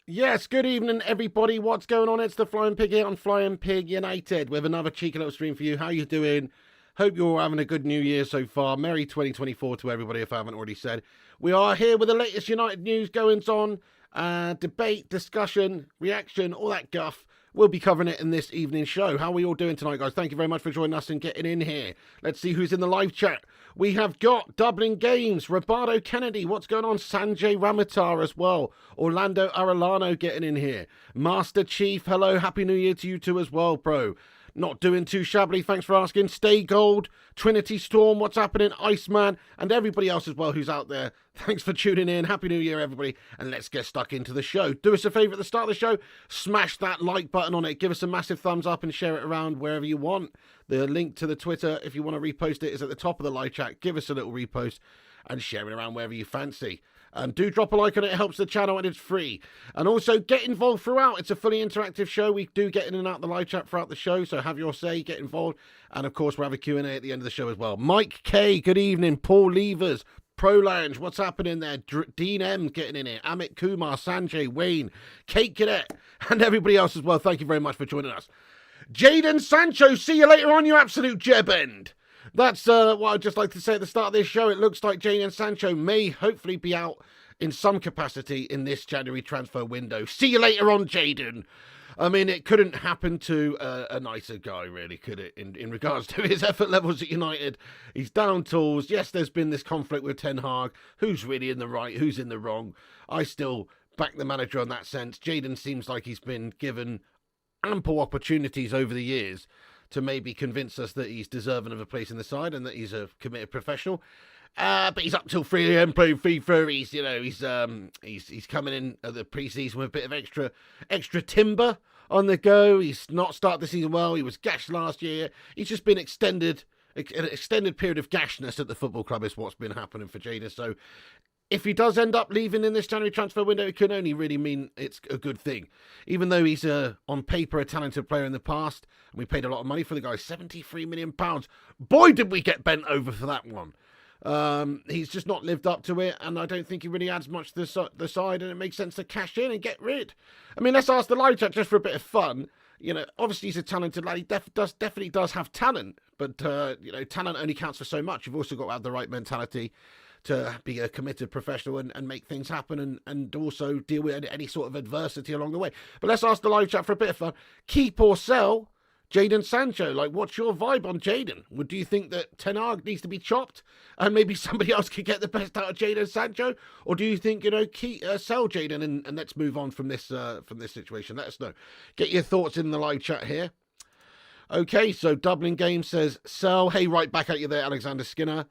Yes, good evening, everybody. What's going on? It's the Flying Pig here on Flying Pig United with another cheeky little stream for you. How you doing? Hope you're all having a good new year so far. Merry 2024 to everybody, if I haven't already said. We are here with the latest United news goings on, debate, discussion, reaction, all that guff. We'll be covering it in this evening's show. How are we all doing tonight, guys? Thank you very much for joining us and getting in here. Let's see who's in the live chat. We have got Dublin Games, Roberto Kennedy. What's going on? Sanjay Ramatar as well. Orlando Arellano getting in here. Master Chief, hello. Happy New Year to you too as well, bro. Not doing too shabbily, thanks for asking. Stay Gold, Trinity Storm, what's happening? Iceman, and everybody else as well who's out there. Thanks for tuning in. Happy New Year, everybody. And let's get stuck into the show. Do us a favour at the start of the show. Smash that like button on it. Give us a massive thumbs up and share it around wherever you want. The link to the Twitter, if you want to repost it, is at the top of the live chat. Give us a little repost and share it around wherever you fancy. Do drop a like on it. It helps the channel and it's free. And also get involved throughout. It's a fully interactive show. We do get in and out the live chat throughout the show. So have your say, get involved. And of course, we'll have a Q&A at the end of the show as well. Mike K, good evening. Paul Levers, Pro Lounge, what's happening there? Dean M getting in here. Amit Kumar, Sanjay, Wayne, Kate Cadet, and everybody else as well. Thank you very much for joining us. Jadon Sancho, see you later on, you absolute jebend. That's what I'd just like to say at the start of this show. It looks like Jadon Sancho may hopefully be out in some capacity in this January transfer window. See you later on, Jadon. I mean, it couldn't happen to a nicer guy, really, could it, in regards to his effort levels at United. He's down tools. Yes, there's been this conflict with Ten Hag. Who's really in the right? Who's in the wrong? I still back the manager on that sense. Jadon seems like he's been given ample opportunities over the years to maybe convince us that he's deserving of a place in the side and that he's a committed professional. But he's up till 3 a.m. playing FIFA. He's coming in at the pre-season with a bit of extra timber on the go. He's not started the season well. He was gashed last year. He's just been an extended period of gashness at the football club is what's been happening for Jadon. So if he does end up leaving in this January transfer window, it can only really mean it's a good thing. Even though he's on paper a talented player in the past, and we paid a lot of money for the guy, £73 million. Boy, did we get bent over for that one. He's just not lived up to it, and I don't think he really adds much to the side, and it makes sense to cash in and get rid. I mean, let's ask the live chat just for a bit of fun. You know, obviously he's a talented lad. He definitely does have talent, but talent only counts for so much. You've also got to have the right mentality to be a committed professional and make things happen and also deal with any sort of adversity along the way. But let's ask the live chat for a bit of fun. Keep or sell Jadon Sancho? Like, what's your vibe on Jadon? Do you think that Ten Hag needs to be chopped and maybe somebody else could get the best out of Jadon Sancho? Or do you think, sell Jadon and let's move on from this situation? Let us know. Get your thoughts in the live chat here. Okay, so Dublin Game says sell. Hey, right back at you there, Alexander Skinner.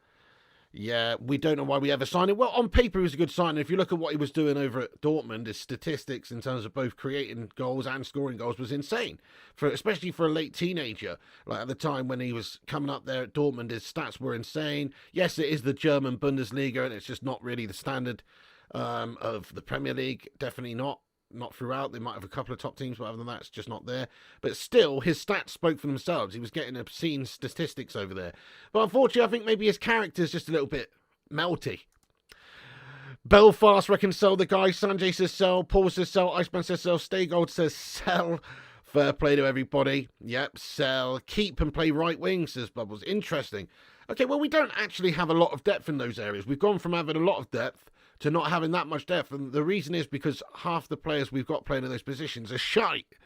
Yeah, we don't know why we ever signed him. Well, on paper, he was a good signing. If you look at what he was doing over at Dortmund, his statistics in terms of both creating goals and scoring goals was insane, especially for a late teenager. Like at the time when he was coming up there at Dortmund, his stats were insane. Yes, it is the German Bundesliga, and it's just not really the standard of the Premier League. Definitely not throughout. They might have a couple of top teams, but other than that, it's just not there. But still, his stats spoke for themselves. He was getting obscene statistics over there. But unfortunately, I think maybe his character's just a little bit melty. Belfast reckons sell the guy. Sanjay says sell. Paul says sell. Iceman says sell. Stay Gold says sell. Fair play to everybody. Yep, sell. Keep and play right wing, says Bubbles. Interesting. Okay, well, we don't actually have a lot of depth in those areas. We've gone from having a lot of depth to not having that much depth, and the reason is because half the players we've got playing in those positions are shite.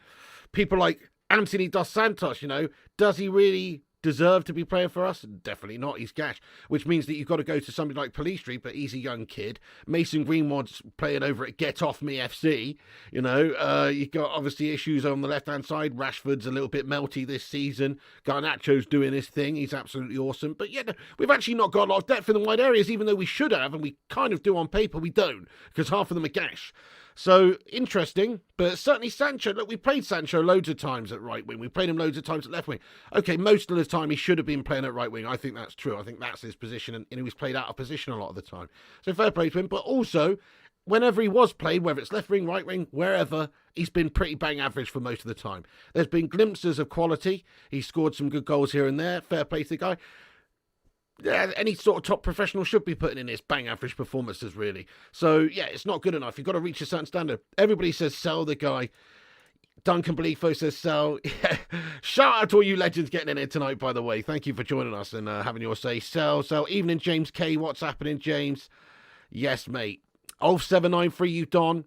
People like Anthony Dos Santos, does he really deserve to be playing for us? Definitely not. He's gash, which means that you've got to go to somebody like Police Street, but he's a young kid. Mason Greenwood's playing over at Get Off Me FC. You've got obviously issues on the left-hand side. Rashford's a little bit melty this season. Garnacho's doing his thing. He's absolutely awesome. But yeah, we've actually not got a lot of depth in the wide areas, even though we should have, and we kind of do on paper. We don't, because half of them are gash. So, interesting, but certainly Sancho, look, we played Sancho loads of times at right wing. We played him loads of times at left wing. Okay, most of the time he should have been playing at right wing. I think that's true. I think that's his position, and he was played out of position a lot of the time. So fair play to him, but also, whenever he was played, whether it's left wing, right wing, wherever, he's been pretty bang average for most of the time. There's been glimpses of quality. He's scored some good goals here and there. Fair play to the guy. Yeah, any sort of top professional should be putting in his bang average performances, really. So, yeah, it's not good enough. You've got to reach a certain standard. Everybody says sell the guy. Duncan Belifo says sell. Yeah. Shout out to all you legends getting in here tonight, by the way. Thank you for joining us and having your say. Sell. Evening, James K. What's happening, James? Yes, mate. Ulf 793, you Don.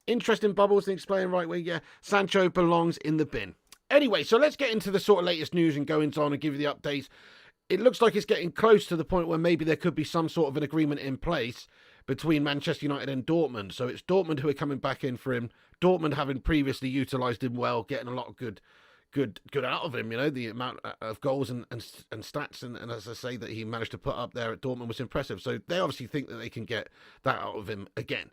Interesting bubbles, things playing right way. Yeah, Sancho belongs in the bin. Anyway, so let's get into the sort of latest news and goings on and give you the updates. It looks like it's getting close to the point where maybe there could be some sort of an agreement in place between Manchester United and Dortmund. So it's Dortmund who are coming back in for him. Dortmund having previously utilised him well, getting a lot of good out of him. The amount of goals and stats and as I say that he managed to put up there at Dortmund was impressive. So they obviously think that they can get that out of him again.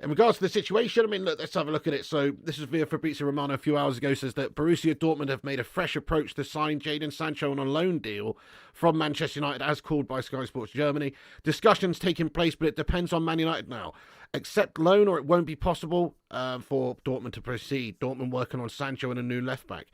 In regards to the situation, look, let's have a look at it. So this is via Fabrizio Romano a few hours ago, says that Borussia Dortmund have made a fresh approach to sign Jadon Sancho on a loan deal from Manchester United, as called by Sky Sports Germany. Discussions taking place, but it depends on Man United now. Accept loan or it won't be possible for Dortmund to proceed. Dortmund working on Sancho and a new left-back.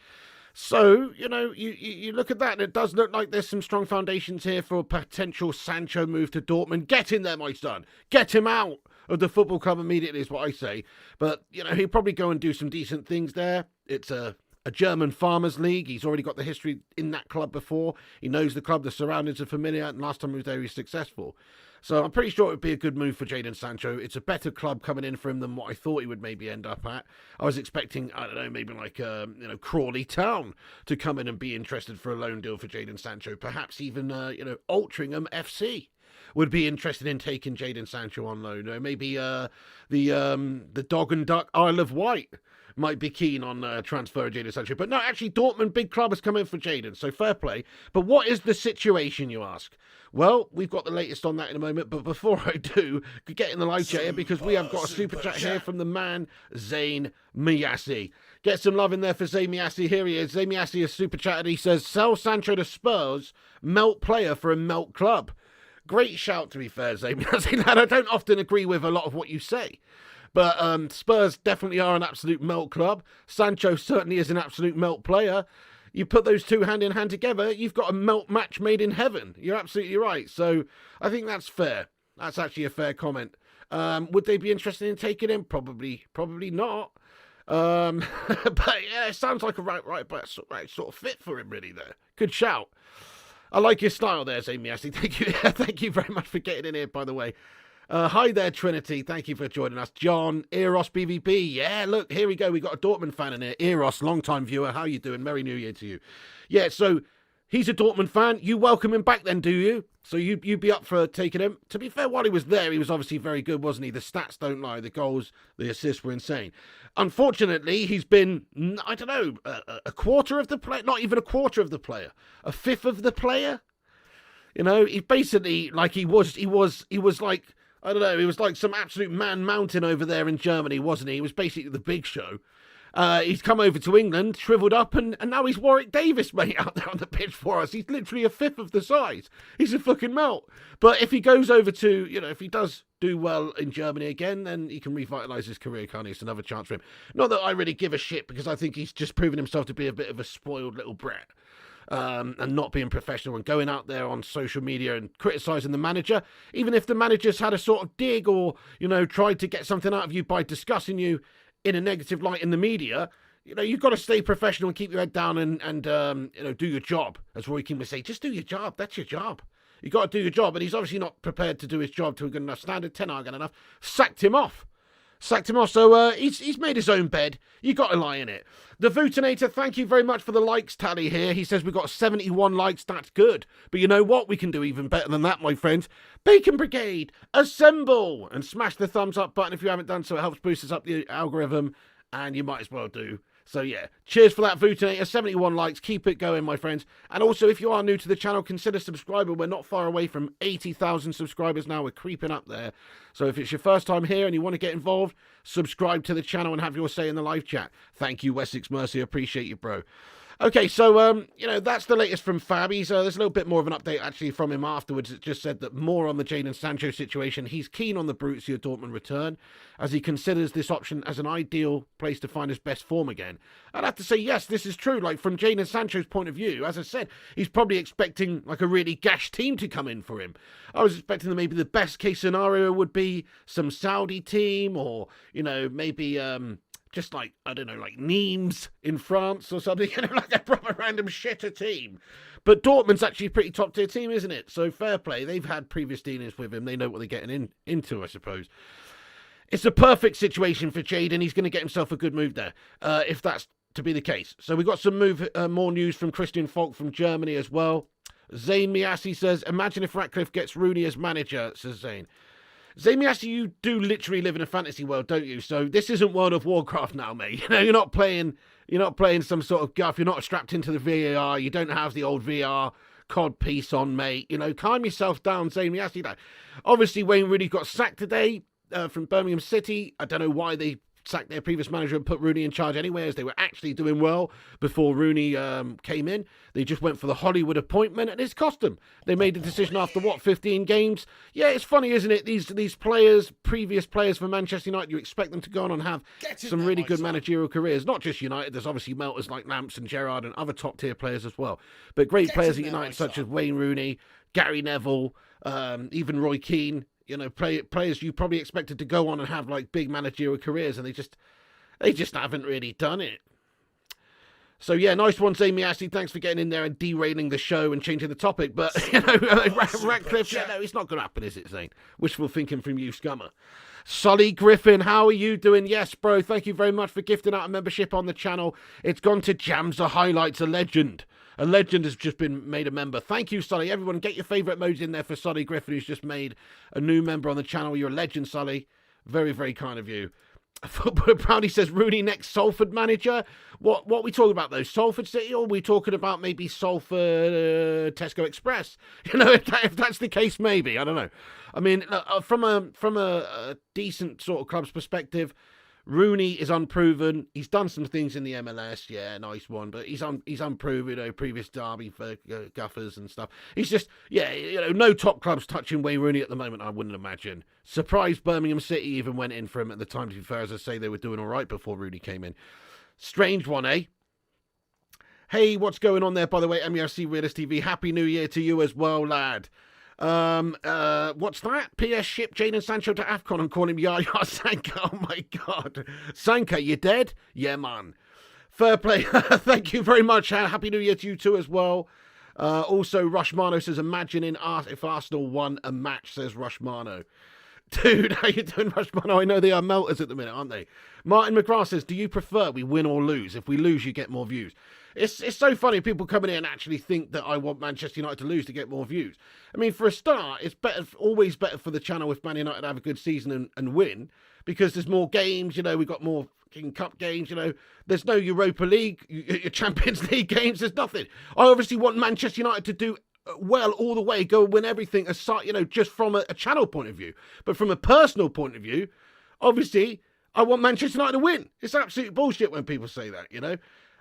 So, you look at that and it does look like there's some strong foundations here for a potential Sancho move to Dortmund. Get in there, my son. Get him out of the football club immediately is what I say. But, he'll probably go and do some decent things there. It's a German farmers league. He's already got the history in that club before. He knows the club, the surroundings are familiar, and last time he was there, he was successful. So I'm pretty sure it would be a good move for Jadon Sancho. It's a better club coming in for him than what I thought he would maybe end up at. I was expecting, I don't know, maybe like, Crawley Town to come in and be interested for a loan deal for Jadon Sancho. Perhaps even, Altrincham FC would be interested in taking Jadon Sancho on loan. Maybe the Dog and Duck Isle of Wight might be keen on transfer of Jadon Sancho. But no, actually, Dortmund, big club, has come in for Jadon, so fair play. But what is the situation, you ask? Well, we've got the latest on that in a moment, but before I do, get in the live chat here, because we have got a super chat here from the man, Zayn Miyasi. Get some love in there for Zayn Miyasi. Here he is. Zayn Miyasi has super chatted. He says, sell Sancho to Spurs, melt player for a melt club. Great shout, to be fair, Zayn Miyasi. I don't often agree with a lot of what you say. But Spurs definitely are an absolute melt club. Sancho certainly is an absolute melt player. You put those two hand in hand together, you've got a melt match made in heaven. You're absolutely right. So I think that's fair. That's actually a fair comment. Would they be interested in taking him? Probably not. But yeah, it sounds like a right sort of fit for him, really, there. Good shout. I like your style there, Zayn Miyasi. Thank you. Thank you very much for getting in here, by the way. Hi there, Trinity. Thank you for joining us. John, Eros BVB. Yeah, look, here we go. We got a Dortmund fan in here. Eros, long-time viewer. How you doing? Merry New Year to you. Yeah, so he's a Dortmund fan. You welcome him back then, do you? So you'd be up for taking him. To be fair, while he was there, he was obviously very good, wasn't he? The stats don't lie. The goals, the assists were insane. Unfortunately, he's been, I don't know, a quarter of the player. Not even a quarter of the player. A fifth of the player. He basically, like he was like, I don't know, he was like some absolute man mountain over there in Germany, wasn't he? He was basically the big show. He's come over to England, shriveled up, and now he's Warwick Davis, mate, out there on the pitch for us. He's literally a fifth of the size. He's a fucking melt. But if he goes over to, if he does do well in Germany again, then he can revitalise his career, can't he? It's another chance for him. Not that I really give a shit, because I think he's just proven himself to be a bit of a spoiled little brat. And not being professional and going out there on social media and criticising the manager, even if the manager's had a sort of dig or, tried to get something out of you by discussing you in a negative light in the media, you've got to stay professional and keep your head down and do your job. As Roy Keane would say, just do your job. That's your job. You've got to do your job. And he's obviously not prepared to do his job to a good enough standard. Ten Hag enough. Sacked him off. Sacked him off, so he's made his own bed. You got to lie in it. The Vootinator, thank you very much for the likes tally here. He says we've got 71 likes. That's good. But you know what? We can do even better than that, my friends. Bacon Brigade, assemble! And smash the thumbs up button if you haven't done so. It helps boost us up the algorithm, and you might as well do. So yeah, cheers for that, Vootinator. 71 likes. Keep it going, my friends. And also, if you are new to the channel, consider subscribing. We're not far away from 80,000 subscribers now. We're creeping up there. So if it's your first time here and you want to get involved, subscribe to the channel and have your say in the live chat. Thank you, Wessex Mercy. Appreciate you, bro. Okay, so, that's the latest from Fabby. So there's a little bit more of an update, actually, from him afterwards. It just said that more on the Jadon Sancho situation. He's keen on the Borussia Dortmund return, as he considers this option as an ideal place to find his best form again. I'd have to say, yes, this is true. Like, from Jadon Sancho's point of view, as I said, he's probably expecting, like, a really gash team to come in for him. I was expecting that maybe the best-case scenario would be some Saudi team, or, maybe... just like, I don't know, like Nimes in France or something, like a proper random shitter team. But Dortmund's actually a pretty top-tier team, isn't it? So fair play. They've had previous dealings with him. They know what they're getting into, I suppose. It's a perfect situation for Jadon. He's going to get himself a good move there, if that's to be the case. So we've got some more news from Christian Falk from Germany as well. Zayn Miassi says, imagine if Ratcliffe gets Rooney as manager, says Zayn. Zamiasi, you do literally live in a fantasy world, don't you? So this isn't World of Warcraft now, mate. You're not playing some sort of guff. You're not strapped into the VAR. You don't have the old VR COD piece on, mate. Calm yourself down, Zamiasi. Obviously, Wayne Rooney got sacked today from Birmingham City. I don't know why they sacked their previous manager and put Rooney in charge anyway, as they were actually doing well before Rooney came in. They just went for the Hollywood appointment, and it's cost them. They made the decision after, 15 games? Yeah, it's funny, isn't it? These players, previous players for Manchester United, you expect them to go on and have some really good managerial careers. Not just United, there's obviously melters like Lamps and Gerrard and other top-tier players as well. But great players at United, such as Wayne Rooney, Gary Neville, even Roy Keane. Players you probably expected to go on and have like big managerial careers, and they just haven't really done it. So yeah, nice one, Zamiasi. Thanks for getting in there and derailing the show and changing the topic. But Ratcliffe, it's not going to happen, is it, Zane? Wishful thinking from you, scummer. Solly Griffin, how are you doing? Yes, bro. Thank you very much for gifting out a membership on the channel. It's gone to Jamza Highlights, a legend. A legend has just been made a member. Thank you, Sully. Everyone, get your favourite modes in there for Sully Griffin, who's just made a new member on the channel. You're a legend, Sully. Very, very kind of you. Footballer Brownie says, Rooney next Salford manager. What are we talking about, though? Salford City, or are we talking about maybe Salford Tesco Express? If that's the case, maybe. I don't know. I mean, from a decent sort of club's perspective, Rooney is unproven. He's done some things in the MLS, yeah, nice one, but he's unproven. Previous Derby for Guffers and stuff. He's just, no top clubs touching Wayne Rooney at the moment, I wouldn't imagine. Surprised Birmingham City even went in for him at the time, to be fair, as I say, they were doing all right before Rooney came in. Strange one, eh? Hey, what's going on there, by the way, MERC Realist TV? Happy New Year to you as well, lad. What's that? PS ship Jadon Sancho to AFCON and call him Yaya Sanka. Oh my god. Sanka, you dead? Yeah, man. Fair play. Thank you very much. Happy New Year to you too as well. Also, Rushmano says, imagine if Arsenal won a match, says Rushmano. Dude, how you doing, Rushmano? I know they are melters at the minute, aren't they? Martin McGrath says, do you prefer we win or lose? If we lose, you get more views. It's so funny, people coming in and actually think that I want Manchester United to lose to get more views. I mean, for a start, it's always better for the channel if Man United have a good season and win, because there's more games, we've got more King Cup games, there's no Europa League, your Champions League games, there's nothing. I obviously want Manchester United to do well all the way, go win everything, aside, just from a channel point of view. But from a personal point of view, obviously, I want Manchester United to win. It's absolute bullshit when people say that,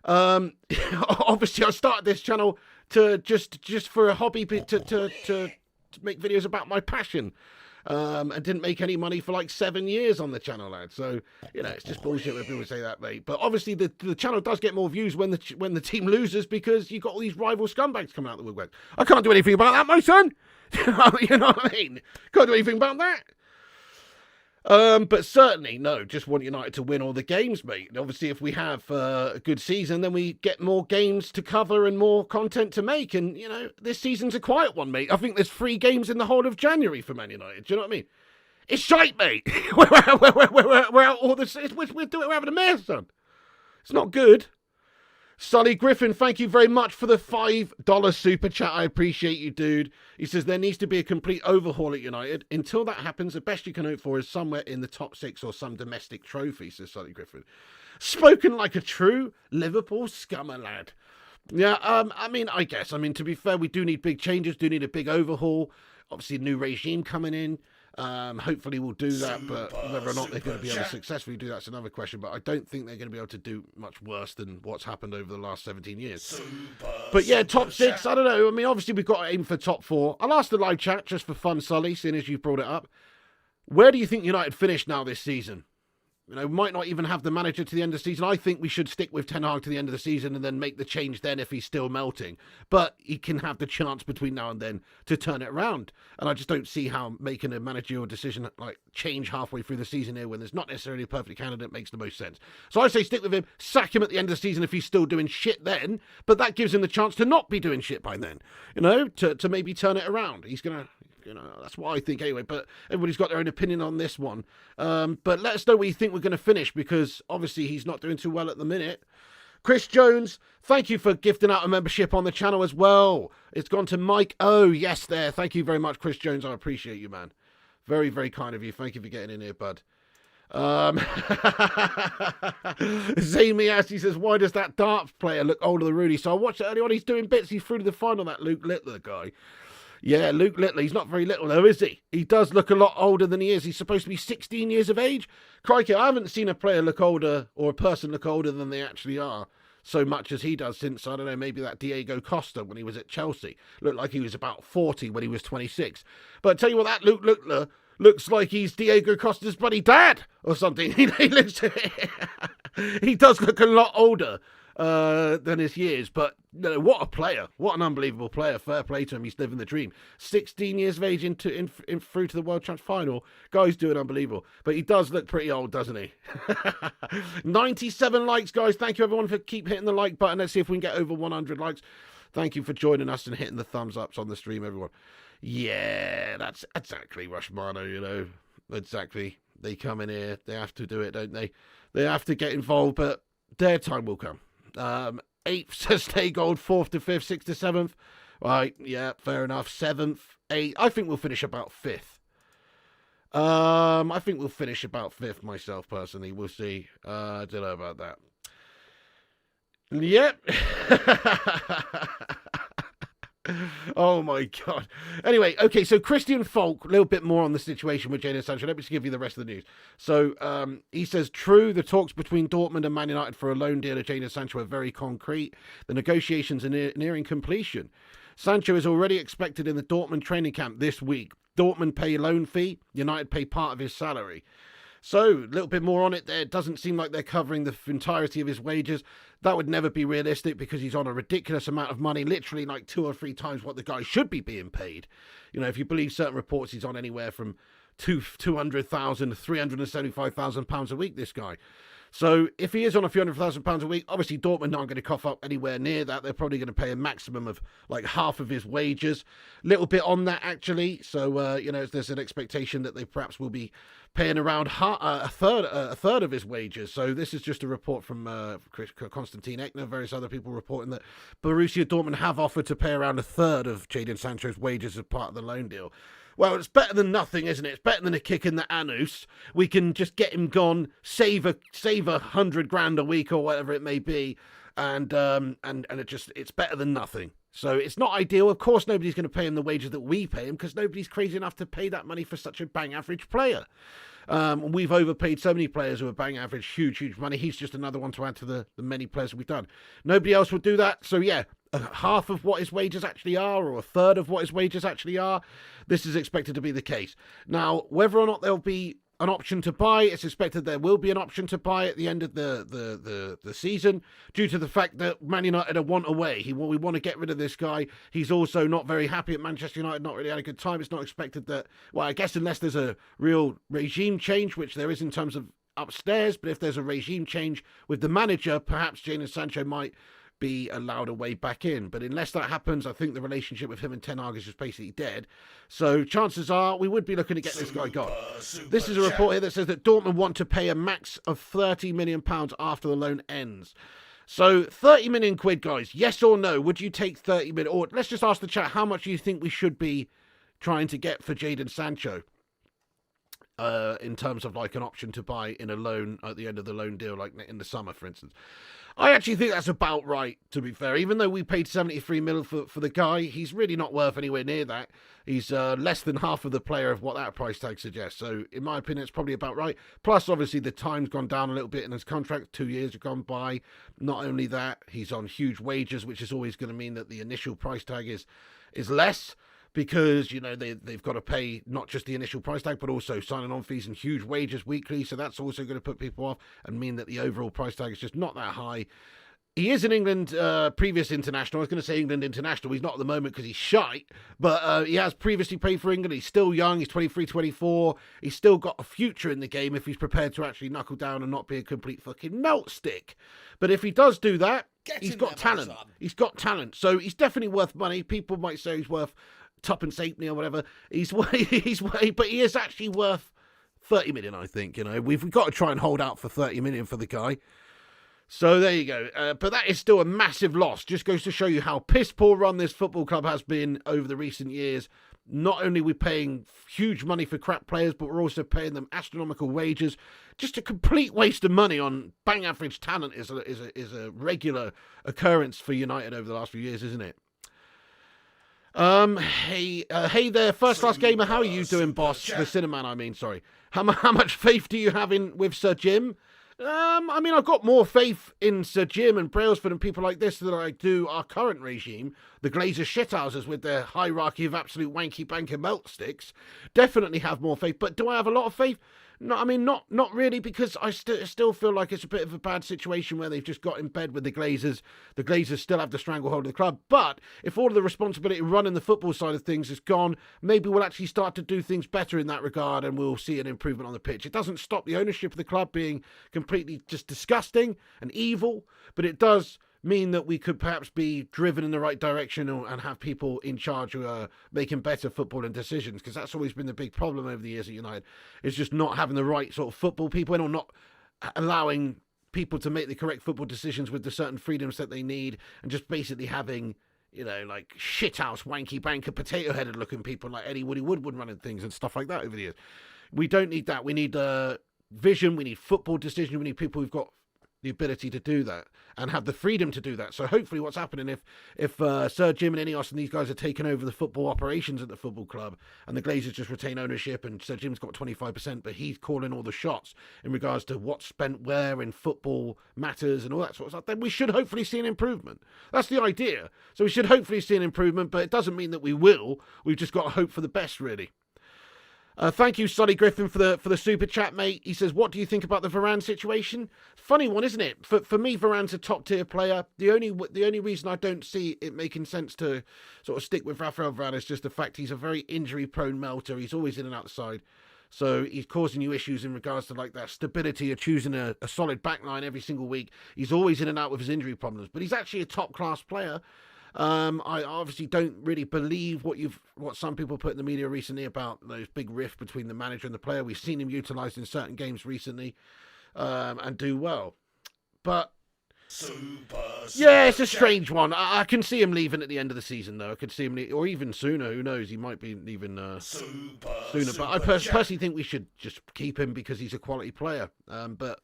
Obviously, I started this channel to just for a hobby, to make videos about my passion, and didn't make any money for like 7 years on the channel, lad. So it's just bullshit when people say that, mate. But obviously, the channel does get more views when the team loses, because you got all these rival scumbags coming out the woodwork. I can't do anything about that, my son. You know what I mean? Can't do anything about that. But certainly, no, just want United to win all the games, mate. And obviously, if we have a good season, then we get more games to cover and more content to make. And, this season's a quiet one, mate. I think there's 3 games in the whole of January for Man United. Do you know what I mean? It's shite, mate. we're out all this. We're having a mess, son. It's not good. Sully Griffin, thank you very much for the $5 super chat. I appreciate you, dude. He says there needs to be a complete overhaul at United. Until that happens, the best you can hope for is somewhere in the top 6 or some domestic trophy, says Sully Griffin. Spoken like a true Liverpool scummer lad. Yeah, I guess. To be fair, we do need big changes, do need a big overhaul. Obviously, a new regime coming in. Hopefully we'll do that, but whether or not they're going to be able to successfully do that's another question. But I don't think they're going to be able to do much worse than what's happened over the last 17 years. But yeah, top 6, I don't know. Obviously we've got to aim for top 4. I'll ask the live chat just for fun, Sully, seeing as you've brought it up. Where do you think United finish now this season? Might not even have the manager to the end of the season. I think we should stick with Ten Hag to the end of the season and then make the change then if he's still melting. But he can have the chance between now and then to turn it around. And I just don't see how making a managerial decision, change halfway through the season here when there's not necessarily a perfect candidate makes the most sense. So I say stick with him, sack him at the end of the season if he's still doing shit then. But that gives him the chance to not be doing shit by then. To maybe turn it around. He's going to... that's what I think anyway, but everybody's got their own opinion on this one. But let us know where you think we're going to finish, because obviously he's not doing too well at the minute. Chris Jones, thank you for gifting out a membership on the channel as well. It's gone to Mike O. Yes, there. Thank you very much, Chris Jones. I appreciate you, man. Very, very kind of you. Thank you for getting in here, bud. Zamias, he says, why does that darts player look older than Rooney? So I watched it earlier on. He's doing bits. He's through to the final, that Luke Littler guy. Yeah, Luke Littler, he's not very little though, is he? He does look a lot older than he is. He's supposed to be 16 years of age. Crikey, I haven't seen a player look older, or a person look older than they actually are, so much as he does since, I don't know, maybe that Diego Costa when he was at Chelsea. Looked like he was about 40 when he was 26. But I tell you what, that Luke Littler looks like he's Diego Costa's bloody dad or something. He does look a lot older than his years, but what a player, what an unbelievable player. Fair play to him, he's living the dream. 16 years of age in through to the World Champs final. Guy's doing unbelievable, but he does look pretty old, doesn't he? 97 likes, guys. Thank you everyone for keep hitting the like button. Let's see if we can get over 100 likes. Thank you for joining us and hitting the thumbs ups on the stream, everyone. Yeah, that's exactly Rushmano, exactly. They come in here, they have to do it, don't they? They have to get involved, but their time will come. 8th to stay gold, 4th to 5th, 6th to 7th. Right, yeah, fair enough. 7th, 8th. I think we'll finish about 5th. I think we'll finish about 5th myself, personally. We'll see. I don't know about that. Yep. Oh my God. Anyway, okay, so Christian Falk, a little bit more on the situation with Jadon Sancho. Let me just give you the rest of the news. So he says, true, the talks between Dortmund and Man United for a loan deal of Jadon Sancho are very concrete. The negotiations are nearing completion. Sancho is already expected in the Dortmund training camp this week. Dortmund pay a loan fee. United pay part of his salary. So, a little bit more on it there. It doesn't seem like they're covering the entirety of his wages. That would never be realistic because he's on a ridiculous amount of money, literally like 2 or 3 times what the guy should be being paid. If you believe certain reports, he's on anywhere from £200,000 to £375,000 a week, this guy. So if he is on a few £100,000 a week, obviously Dortmund aren't going to cough up anywhere near that. They're probably going to pay a maximum of like half of his wages. Little bit on that, actually. So, there's an expectation that they perhaps will be paying around a third of his wages. So this is just a report from Konstantin Eckner, various other people reporting that Borussia Dortmund have offered to pay around a third of Jadon Sancho's wages as part of the loan deal. Well, it's better than nothing, isn't it? It's better than a kick in the anus. We can just get him gone, save $100,000 a week or whatever it may be, and it's better than nothing. So it's not ideal. Of course, nobody's going to pay him the wages that we pay him because nobody's crazy enough to pay that money for such a bang average player. We've overpaid so many players who are bang average, huge money. He's just another one to add to the many players we've done. Nobody else would do that. So yeah, half of what his wages actually are, or a third of what his wages actually are, this is expected to be the case. Now, whether or not there'll be an option to buy, it's expected there will be an option to buy at the end of the season, due to the fact that Man United are want away. We want to get rid of this guy. He's also not very happy at Manchester United, not really had a good time. It's not expected that, well, I guess unless there's a real regime change, which there is in terms of upstairs, but if there's a regime change with the manager, perhaps Jadon Sancho might be allowed a way back in. But unless that happens, I think the relationship with him and Ten Hag is just basically dead. So chances are we would be looking to get this guy gone. This is a report here that says that Dortmund want to pay a max of £30 million after the loan ends. So 30 million quid, guys, yes or no? Would you take 30 million? Or let's just ask the chat, how much do you think we should be trying to get for Jadon Sancho? In terms of like an option to buy in a loan at the end of the loan deal, like in the summer, for instance. I actually think that's about right, to be fair. Even though we paid 73 mil for the guy, he's really not worth anywhere near that. He's less than half of the player of what that price tag suggests. So, in my opinion, it's probably about right. Plus, obviously, the time's gone down a little bit in his contract. 2 years have gone by. Not only that, he's on huge wages, which is always going to mean that the initial price tag is less. Because, you know, they've got to pay not just the initial price tag, but also signing on fees and huge wages weekly. So that's also going to put people off and mean that the overall price tag is just not that high. He is an England previous international. I was going to say England international. He's not at the moment because he's shite. But he has previously played for England. He's still young. He's 23, 24. He's still got a future in the game if he's prepared to actually knuckle down and not be a complete fucking melt stick. But if he does do that, he's got talent. He's got talent. So he's definitely worth money. People might say he's worth tuppence halfpenny or whatever. But he is actually worth 30 million, I think. You know, we've got to try and hold out for 30 million for the guy. So there you go. But that is still a massive loss. Just goes to show you how piss poor run this football club has been over the recent years. Not only are we paying huge money for crap players, but we're also paying them astronomical wages. Just a complete waste of money on bang average talent is a regular occurrence for United over the last few years, isn't it? Hey there, first class gamer. How are you doing, boss? The Cinnamon, I mean, sorry. How much faith do you have with Sir Jim? I mean, I've got more faith in Sir Jim and Brailsford and people like this than I do our current regime, the Glazer shithouses with their hierarchy of absolute wanky banker melt sticks. Definitely have more faith, but do I have a lot of faith? No, I mean, not really, because I still feel like it's a bit of a bad situation where they've just got in bed with the Glazers. The Glazers still have the stranglehold of the club. But if all of the responsibility running the football side of things is gone, maybe we'll actually start to do things better in that regard and we'll see an improvement on the pitch. It doesn't stop the ownership of the club being completely just disgusting and evil, but it does mean that we could perhaps be driven in the right direction and have people in charge who are making better footballing decisions, because that's always been the big problem over the years at United, is just not having the right sort of football people in, or not allowing people to make the correct football decisions with the certain freedoms that they need, and just basically having, you know, like shithouse, wanky banker, potato-headed looking people like Eddie Woody Woodward running things and stuff like that over the years. We don't need that. We need vision. We need football decision. We need people who've got the ability to do that and have the freedom to do that. So hopefully what's happening, if Sir Jim and Ineos and these guys are taking over the football operations at the football club and the Glazers just retain ownership and Sir Jim's got 25%, but he's calling all the shots in regards to what's spent where in football matters and all that sort of stuff, then we should hopefully see an improvement. That's the idea. So we should hopefully see an improvement, but it doesn't mean that we will. We've just got to hope for the best, really. Thank you, Sonny Griffin, for the super chat, mate. He says, what do you think about the Varane situation? Funny one, isn't it? For me, Varane's a top-tier player. The only reason I don't see it making sense to sort of stick with Rafael Varane is just the fact he's a very injury-prone melter. He's always in and outside. So he's causing you issues in regards to like that stability of choosing a solid backline every single week. He's always in and out with his injury problems. But he's actually a top-class player. I obviously don't really believe what some people put in the media recently about those big rift between the manager and the player. We've seen him utilised in certain games recently and do well. But yeah, it's a strange one. I can see him leaving at the end of the season, though. I could see him or even sooner. Who knows? He might be leaving sooner. But I personally think we should just keep him because he's a quality player. But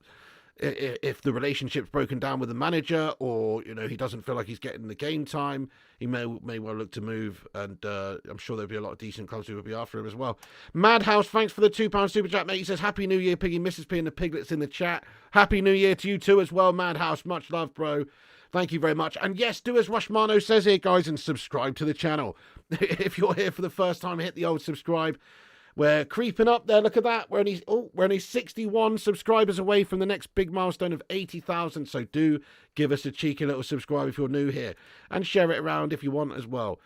if the relationship's broken down with the manager, or you know he doesn't feel like he's getting the game time, he may well look to move, and I'm sure there'll be a lot of decent clubs who will be after him as well. Madhouse, thanks for the £2 super chat, mate. He says, Happy New Year, Piggy, Mrs. P and the Piglets in the chat. Happy New Year to you too as well, Madhouse. Much love, bro. Thank you very much. And yes, do as Rushmano says here, guys, and subscribe to the channel. If you're here for the first time, hit the old subscribe. We're creeping up there. Look at that. We're only 61 subscribers away from the next big milestone of 80,000. So do give us a cheeky little subscribe if you're new here, and share it around if you want as well.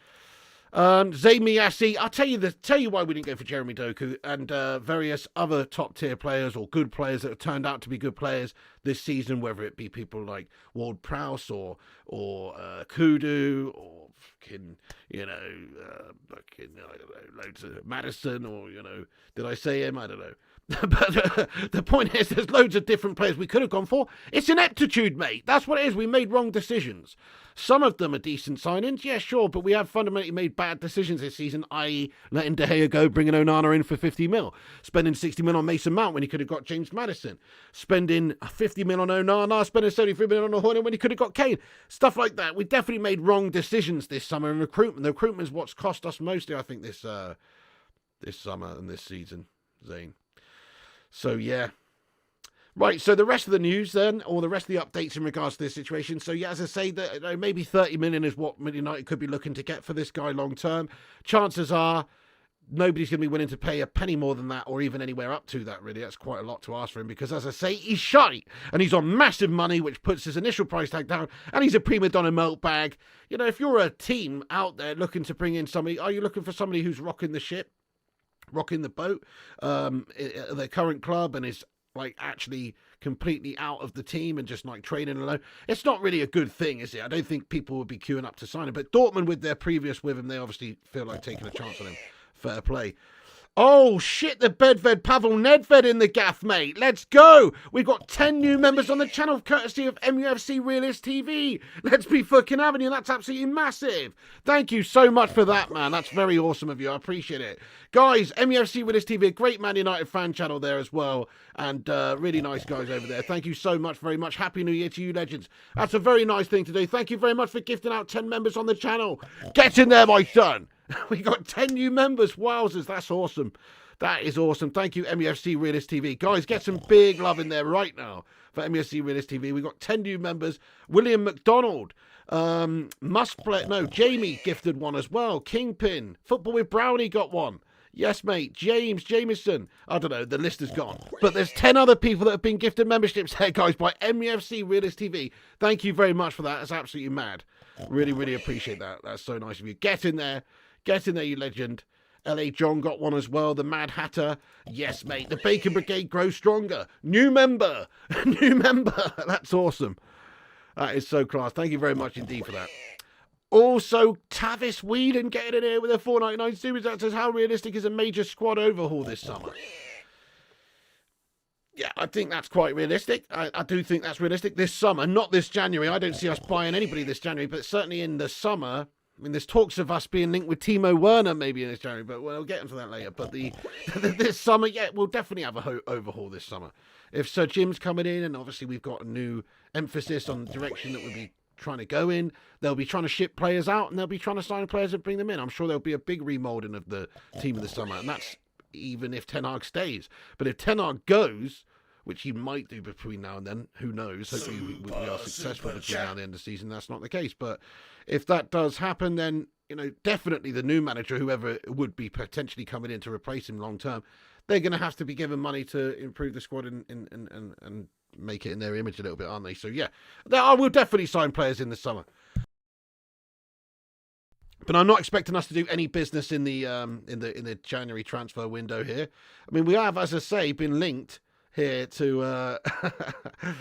Zayn Miyasi, I'll tell you why we didn't go for Jeremy Doku and various other top tier players or good players that have turned out to be good players this season, whether it be people like Ward Prowse or Kudu or fucking, I don't know, loads of Madison or, did I say him? I don't know. But the point is, there's loads of different players we could have gone for. It's ineptitude, mate. That's what it is. We made wrong decisions. Some of them are decent signings, yeah, sure, but we have fundamentally made bad decisions this season, i.e. letting De Gea go, bringing Onana in for 50 mil, spending 60 mil on Mason Mount when he could have got James Maddison, spending 50 mil on Onana, spending 73 million on Horner when he could have got Kane. Stuff like that. We definitely made wrong decisions this summer in recruitment. The recruitment is what's cost us mostly, I think, this summer and this season, Zane. So, yeah. Right, so the rest of the news then, or the rest of the updates in regards to this situation. So, yeah, as I say, that maybe 30 million is what Man United could be looking to get for this guy long term. Chances are nobody's going to be willing to pay a penny more than that or even anywhere up to that, really. That's quite a lot to ask for him because, as I say, he's shite and he's on massive money, which puts his initial price tag down, and he's a prima donna milk bag. If you're a team out there looking to bring in somebody, are you looking for somebody who's rocking the ship? Rocking the boat at their current club and is actually completely out of the team and just training alone? It's not really a good thing, is it? I don't think people would be queuing up to sign him, but Dortmund, with their previous with him, they obviously feel like taking a chance on him. Fair play. Oh shit, the Bedved Pavel Nedved in the gaff, mate. Let's go. We've got 10 new members on the channel courtesy of MUFC Realist TV. Let's be fucking having you. That's absolutely massive. Thank you so much for that, man. That's very awesome of you. I appreciate it. Guys, MUFC Realist TV, a great Man United fan channel there as well. And really nice guys over there. Thank you so much, very much. Happy New Year to you, legends. That's a very nice thing to do. Thank you very much for gifting out 10 members on the channel. Get in there, my son. We got 10 new members. Wowzers, that's awesome. That is awesome. Thank you, MUFC Realist TV. Guys, get some big love in there right now for MUFC Realist TV. We got 10 new members. William McDonald, Jamie gifted one as well. Kingpin, Football with Brownie got one. Yes, mate. James Jameson. I don't know. The list is gone. But there's 10 other people that have been gifted memberships here, guys, by MUFC Realist TV. Thank you very much for that. That's absolutely mad. Really, really appreciate that. That's so nice of you. Get in there. Get in there, you legend. LA John got one as well. The Mad Hatter. Yes, mate. The Bacon Brigade grows stronger. New member. New member. That's awesome. That is so class. Thank you very much indeed for that. Also, Tavis Whedon getting in here with a 4.99 series. That says, how realistic is a major squad overhaul this summer? Yeah, I think that's quite realistic. I do think that's realistic this summer, not this January. I don't see us buying anybody this January, but certainly in the summer. I mean, there's talks of us being linked with Timo Werner maybe in this January, but we'll get into that later. But this summer, yeah, we'll definitely have a overhaul this summer. If Sir Jim's coming in, and obviously we've got a new emphasis on the direction that we'll be trying to go in, they'll be trying to ship players out, and they'll be trying to sign players and bring them in. I'm sure there'll be a big remoulding of the team in the summer, and that's even if Ten Hag stays. But if Ten Hag goes, which he might do between now and then, who knows? Hopefully we are successful between now and the end of the season. That's not the case. But if that does happen, then, definitely the new manager, whoever would be potentially coming in to replace him long term, they're going to have to be given money to improve the squad and make it in their image a little bit, aren't they? So, yeah, I will definitely sign players in the summer. But I'm not expecting us to do any business in the January transfer window here. I mean, we have, as I say, been linked here to,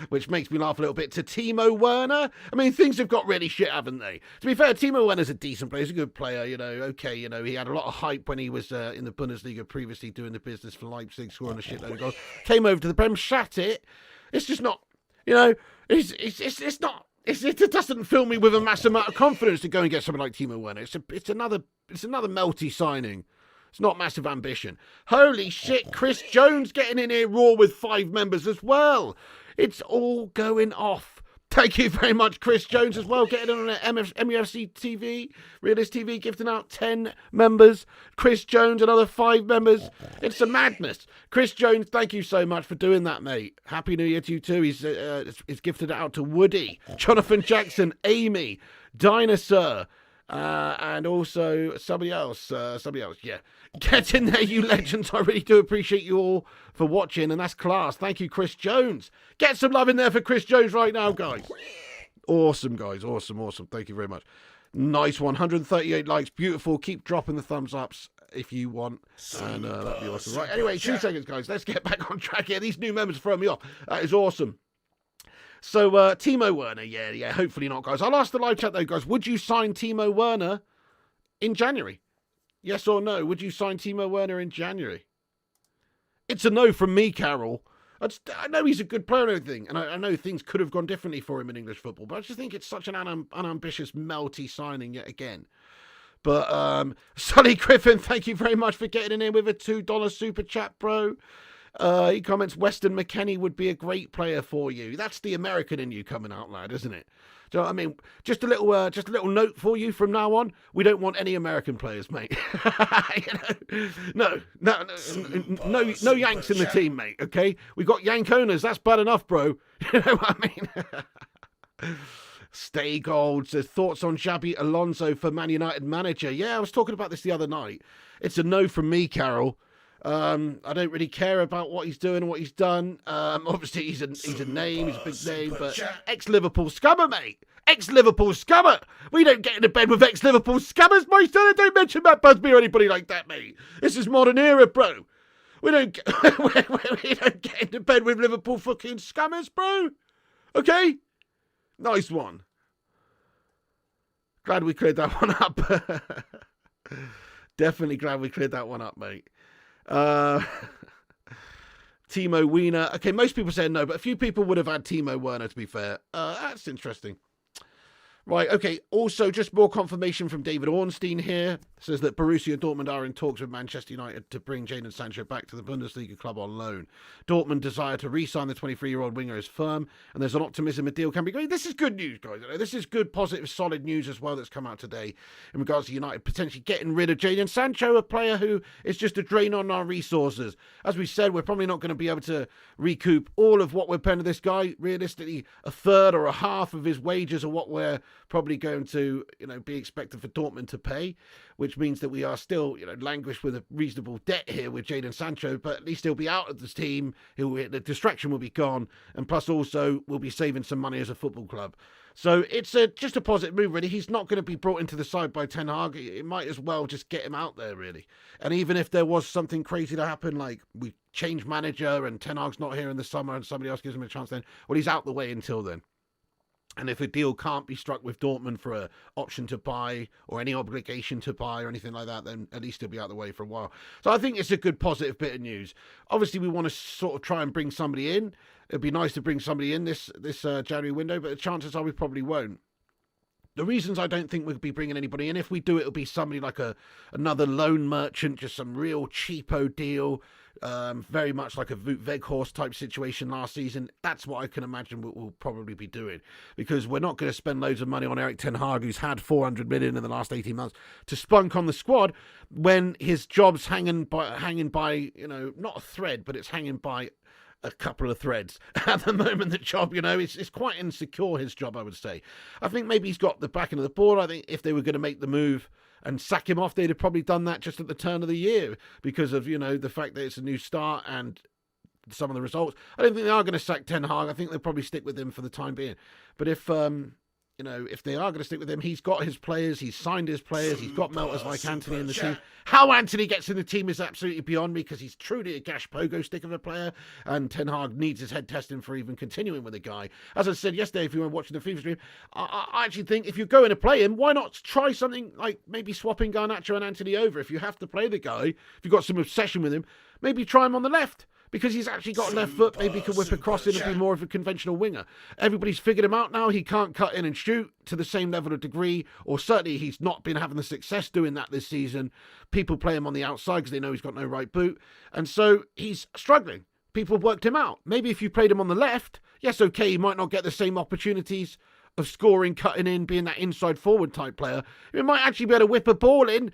which makes me laugh a little bit, to Timo Werner. I mean, things have got really shit, haven't they? To be fair, Timo Werner's a decent player. He's a good player, okay, he had a lot of hype when he was in the Bundesliga previously doing the business for Leipzig, scoring a shitload of goals. Came over to the Prem, shat it. It's just not, it's not. It doesn't fill me with a massive amount of confidence to go and get something like Timo Werner. It's another melty signing. It's not massive ambition. Holy shit, Chris Jones getting in here raw with 5 members as well. It's all going off. Thank you very much, Chris Jones, as well, getting on MUFC TV, Realist TV, gifting out 10 members. Chris Jones, another 5 members. It's a madness. Chris Jones, thank you so much for doing that, mate. Happy New Year to you too. He's gifted it out to Woody, Jonathan Jackson, Amy, Dinosaur, and also somebody else, yeah. Get in there, you legends. I really do appreciate you all for watching, and that's class. Thank you, Chris Jones. Get some love in there for Chris Jones right now, guys. Awesome, guys. Awesome. Thank you very much. Nice one. 138 likes. Beautiful. Keep dropping the thumbs ups if you want. And that'd be awesome. Right. Anyway, 2 seconds, guys. Let's get back on track here. These new members throw me off. That is awesome. So, Timo Werner. Yeah. Hopefully not, guys. I'll ask the live chat, though, guys. Would you sign Timo Werner in January? Yes or no? Would you sign Timo Werner in January? It's a no from me, Carol. I know he's a good player and everything, and I know things could have gone differently for him in English football, but I just think it's such an unambitious, melty signing yet again. But, Sonny Griffin, thank you very much for getting in with a $2 super chat, bro. He comments, Weston McKennie would be a great player for you. That's the American in you coming out, lad, isn't it? Do you know what I mean? Just a little note for you from now on. We don't want any American players, mate. No Yanks in the team, mate. Okay, we got Yank owners. That's bad enough, bro. You know what I mean? Stay Gold says thoughts on Xabi Alonso for Man United manager. Yeah, I was talking about this the other night. It's a no from me, Carol. I don't really care about what he's doing and what he's done. Obviously, he's a name, he's a big name, but ex-Liverpool scummer, mate. Ex-Liverpool scummer. We don't get into bed with ex-Liverpool scummers, my son. Don't mention Matt Busby or anybody like that, mate. This is modern era, bro. We don't get into bed with Liverpool fucking scummers, bro. Okay? Nice one. Glad we cleared that one up. Definitely glad we cleared that one up, mate. Timo Werner. Okay, most people said no, but a few people would have had Timo Werner, to be fair. That's interesting. Right, okay. Also, just more confirmation from David Ornstein here. Says that Borussia Dortmund are in talks with Manchester United to bring Jadon Sancho back to the Bundesliga club on loan. Dortmund desire to re-sign the 23-year-old winger is firm, and there's an optimism a deal can be great. This is good news, guys. This is good, positive, solid news as well that's come out today in regards to United potentially getting rid of Jadon Sancho, a player who is just a drain on our resources. As we said, we're probably not going to be able to recoup all of what we're paying to this guy. Realistically, a third or a half of his wages are what we're probably going to, be expected for Dortmund to pay, which means that we are still, languish with a reasonable debt here with Jadon Sancho, but at least he'll be out of this team. The distraction will be gone, and plus also we'll be saving some money as a football club. So it's just a positive move, really. He's not going to be brought into the side by Ten Hag. It might as well just get him out there, really. And even if there was something crazy to happen, like we change manager and Ten Hag's not here in the summer and somebody else gives him a chance then, well, he's out the way until then. And if a deal can't be struck with Dortmund for an option to buy or any obligation to buy or anything like that, then at least he'll be out of the way for a while. So I think it's a good positive bit of news. Obviously, we want to sort of try and bring somebody in. It'd be nice to bring somebody in this January window, but the chances are we probably won't. The reasons I don't think we'll be bringing anybody in, if we do, it'll be somebody like another loan merchant, just some real cheapo deal, very much like a Wout Weghorst type situation last season. That's what I can imagine we'll probably be doing, because we're not going to spend loads of money on Erik Ten Hag, who's had 400 million in the last 18 months to spunk on the squad, when his job's hanging by not a thread, but it's hanging by a couple of threads at the moment. The job, it's quite insecure, his job, I would say. I think maybe he's got the backing of the board. I think if they were going to make the move and sack him off, they'd have probably done that just at the turn of the year because of, the fact that it's a new start and some of the results. I don't think they are going to sack Ten Hag. I think they'll probably stick with him for the time being. But if they are going to stick with him, he's got his players, he's signed his players, he's got melters like Anthony in the team. How Anthony gets in the team is absolutely beyond me, because he's truly a gash pogo stick of a player, and Ten Hag needs his head testing for even continuing with the guy. As I said yesterday, if you were watching the FIFA stream, I actually think if you're going to play him, why not try something like maybe swapping Garnacho and Anthony over? If you have to play the guy, if you've got some obsession with him, maybe try him on the left, because he's actually got a left foot, maybe he can whip across in and be more of a conventional winger. Everybody's figured him out now. He can't cut in and shoot to the same level of degree, or certainly he's not been having the success doing that this season. People play him on the outside because they know he's got no right boot, and so he's struggling. People have worked him out. Maybe if you played him on the left, yes, okay, he might not get the same opportunities of scoring, cutting in, being that inside forward type player. He might actually be able to whip a ball in,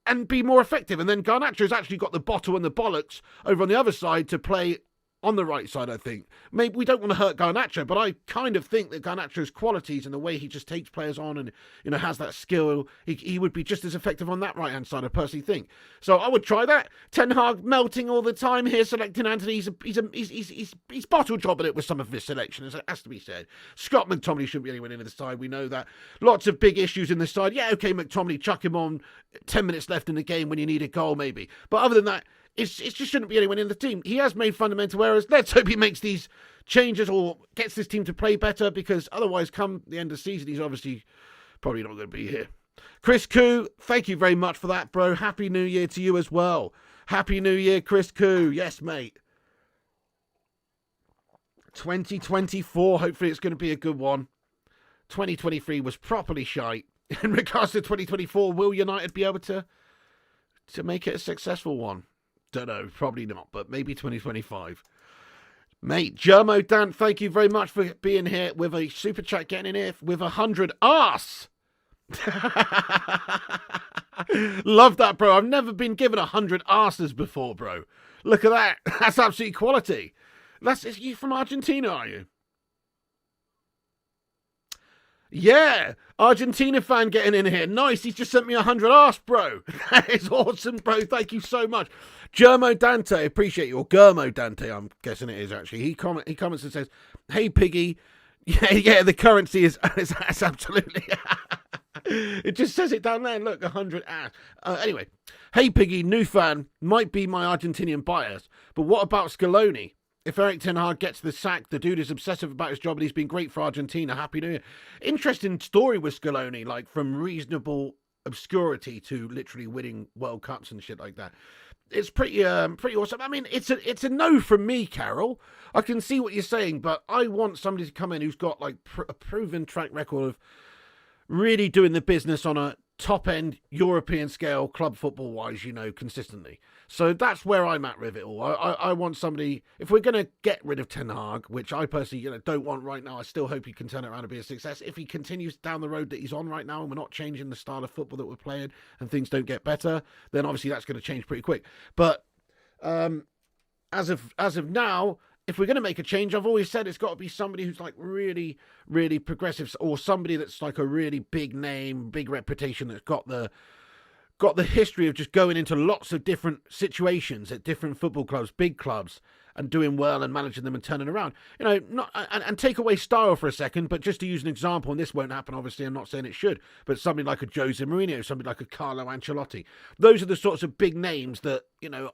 and be more effective. And then Garnacho's actually got the bottle and the bollocks over on the other side to play on the right side, I think. Maybe we don't want to hurt Garnacho, but I kind of think that Garnacho's qualities and the way he just takes players on and, has that skill, he would be just as effective on that right-hand side, I personally think. So I would try that. Ten Hag melting all the time here, selecting Anthony. He's bottle jobbing it with some of his selection, as it has to be said. Scott McTominay shouldn't be anyone in the side. We know that. Lots of big issues in the side. Yeah, okay, McTominay, chuck him on 10 minutes left in the game when you need a goal, maybe. But other than that, it just shouldn't be anyone in the team. He has made fundamental errors. Let's hope he makes these changes or gets this team to play better, because otherwise, come the end of the season, he's obviously probably not going to be here. Chris Koo, thank you very much for that, bro. Happy New Year to you as well. Happy New Year, Chris Koo. Yes, mate. 2024, hopefully it's going to be a good one. 2023 was properly shite. In regards to 2024, will United be able to make it a successful one? Don't know, probably not, but maybe 2025. Mate, Germo Dan, thank you very much for being here with a super chat, getting in here with 100 arse. Love that, bro. I've never been given 100 arses before, bro. Look at that. That's absolute quality. You from Argentina, are you? Yeah, Argentina fan getting in here. Nice, he's just sent me 100 arse, bro. That is awesome, bro. Thank you so much. Germo Dante, appreciate you. Or Germo Dante, I'm guessing it is actually. He comments and says, hey, Piggy. Yeah, the currency is absolutely... It just says it down there. Look, 100 ass. Anyway, hey, Piggy, new fan. Might be my Argentinian bias. But what about Scaloni? If Erik Ten Hag gets the sack, the dude is obsessive about his job and he's been great for Argentina. Happy New Year. Interesting story with Scaloni, like from reasonable obscurity to literally winning World Cups and shit like that. It's pretty awesome. I mean, it's a no from me, Carol. I can see what you're saying, but I want somebody to come in who's got like a proven track record of really doing the business on a top-end European scale, club football-wise, consistently. So that's where I'm at with it all. I want somebody, if we're going to get rid of Ten Hag, which I personally don't want right now, I still hope he can turn it around and be a success. If he continues down the road that he's on right now and we're not changing the style of football that we're playing and things don't get better, then obviously that's going to change pretty quick. But as of now, if we're going to make a change, I've always said it's got to be somebody who's like really, really progressive, or somebody that's like a really big name, big reputation, that's got the history of just going into lots of different situations at different football clubs, big clubs, and doing well and managing them and turning around. And take away style for a second, but just to use an example, and this won't happen, obviously, I'm not saying it should, but somebody like a Jose Mourinho, somebody like a Carlo Ancelotti. Those are the sorts of big names that,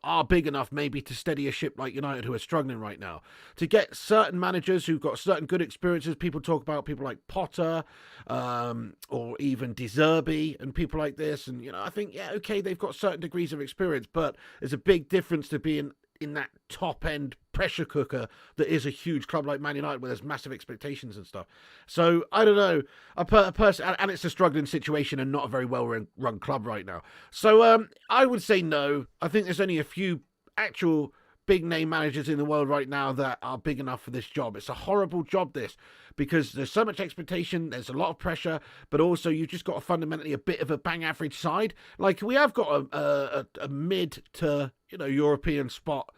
are big enough maybe to steady a ship like United, who are struggling right now. To get certain managers who've got certain good experiences, people talk about people like Potter, or even De Zerbi and people like this. And, I think, yeah, okay, they've got certain degrees of experience, but there's a big difference to being in that top-end pressure cooker that is a huge club like Man United, where there's massive expectations and stuff. So, I don't know. And it's a struggling situation and not a very well-run club right now. So, I would say no. I think there's only a few actual big-name managers in the world right now that are big enough for this job. It's a horrible job, this, because there's so much expectation, there's a lot of pressure, but also you've just got fundamentally a bit of a bang-average side. Like, we have got a mid to, European spot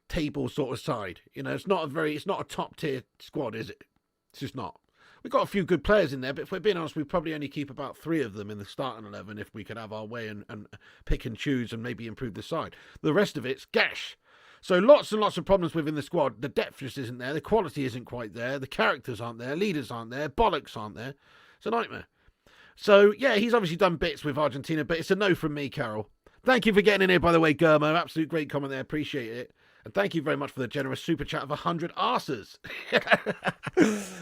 table sort of side. It's not a top-tier squad, is it? It's just not. We've got a few good players in there, but if we're being honest, we probably only keep about 3 of them in the starting 11 if we could have our way and pick and choose and maybe improve the side. The rest of it's gash. So lots and lots of problems within the squad. The depth just isn't there. The quality isn't quite there. The characters aren't there. Leaders aren't there. Bollocks aren't there. It's a nightmare. So, yeah, he's obviously done bits with Argentina, but it's a no from me, Carol. Thank you for getting in here, by the way, Germo. Absolute great comment there. Appreciate it. And thank you very much for the generous super chat of 100 arses.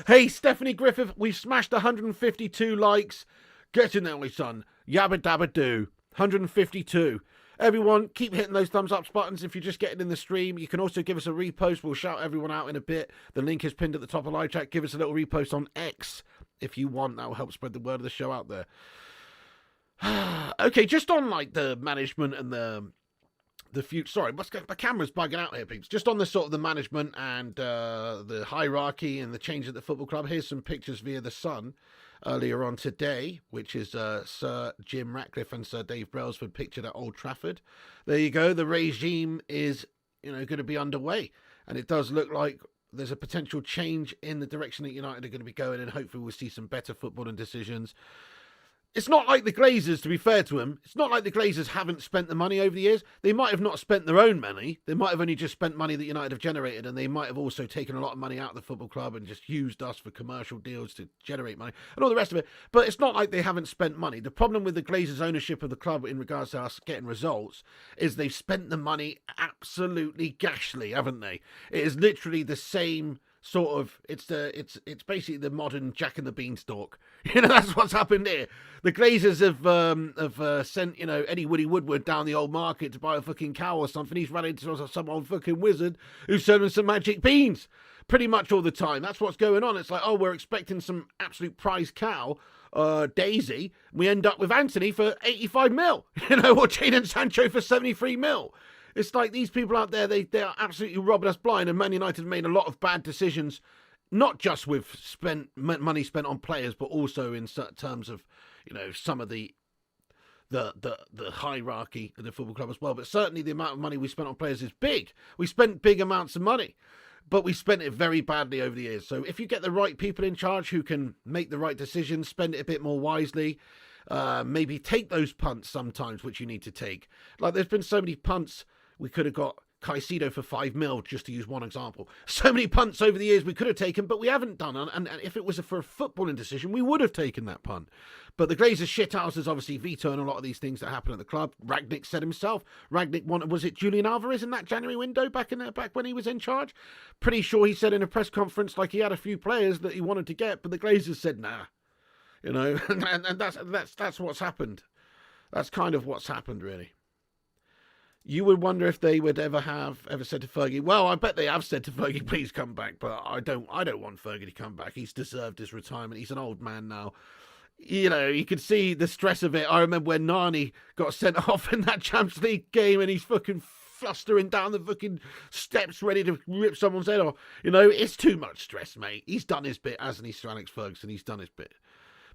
Hey, Stephanie Griffith, we've smashed 152 likes. Get in there, my son. Yabba dabba do. 152. Everyone, keep hitting those thumbs up buttons if you're just getting in the stream. You can also give us a repost. We'll shout everyone out in a bit. The link is pinned at the top of live chat. Give us a little repost on X if you want. That will help spread the word of the show out there. Okay, just on like the management and the future. Sorry, my camera's bugging out here, peeps. Just on the sort of the management and the hierarchy and the change at the football club. Here's some pictures via the Sun earlier on today, which is Sir Jim Ratcliffe and Sir Dave Brailsford pictured at Old Trafford. There you go. The regime is, going to be underway. and it does look like there's a potential change in the direction that United are going to be going, and hopefully we'll see some better footballing decisions. It's not like the Glazers, to be fair to them, it's not like the Glazers haven't spent the money over the years. They might have not spent their own money. They might have only just spent money that United have generated, and they might have also taken a lot of money out of the football club and just used us for commercial deals to generate money and all the rest of it. But it's not like they haven't spent money. The problem with the Glazers' ownership of the club in regards to us getting results is they've spent the money absolutely gashly, haven't they? It is literally the same sort of, it's basically the modern Jack and the Beanstalk. That's what's happened here. The Glazers have sent, Eddie Woody Woodward down the old market to buy a fucking cow or something. He's run into some old fucking wizard who's selling some magic beans pretty much all the time. That's what's going on. It's like, oh, we're expecting some absolute prize cow, Daisy. We end up with Anthony for 85 mil, or Jadon Sancho for 73 mil. It's like these people out there, they are absolutely robbing us blind, and Man United have made a lot of bad decisions, not just with money spent on players, but also in certain terms of, some of the hierarchy of the football club as well. But certainly the amount of money we spent on players is big. We spent big amounts of money, but we spent it very badly over the years. So if you get the right people in charge who can make the right decisions, spend it a bit more wisely, maybe take those punts sometimes, which you need to take. Like there's been so many punts. We could have got Caicedo for 5 mil, just to use one example. So many punts over the years we could have taken, but we haven't done. And if it was for a footballing decision, we would have taken that punt. But the Glazers shithouses obviously vetoing a lot of these things that happen at the club. Rangnick said himself. Rangnick wanted, was it Julian Alvarez in that January window back when he was in charge? Pretty sure he said in a press conference like he had a few players that he wanted to get, but the Glazers said nah. And that's what's happened. That's kind of what's happened, really. You would wonder if they would ever said to Fergie, well, I bet they have said to Fergie, please come back, but I don't want Fergie to come back. He's deserved his retirement. He's an old man now. You could see the stress of it. I remember when Nani got sent off in that Champions League game and he's fucking flustering down the fucking steps ready to rip someone's head off. It's too much stress, mate. He's done his bit, hasn't he, Sir Alex Ferguson? He's done his bit.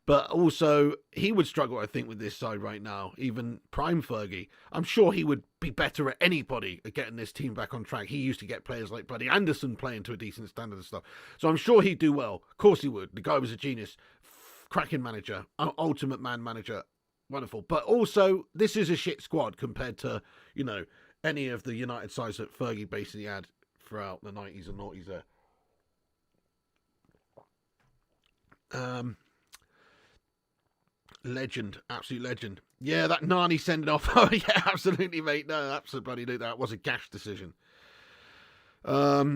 But also, he would struggle, I think, with this side right now. Even prime Fergie. I'm sure he would be better at anybody at getting this team back on track. He used to get players like Bloody Anderson playing to a decent standard and stuff. So I'm sure he'd do well. Of course he would. The guy was a genius. Cracking manager. Ultimate man manager. Wonderful. But also, this is a shit squad compared to, any of the United sides that Fergie basically had throughout the 90s and noughties there. Legend, absolute legend. Yeah, that Nani sending off. Oh yeah, absolutely, mate. No, absolutely, that was a gash decision. Right.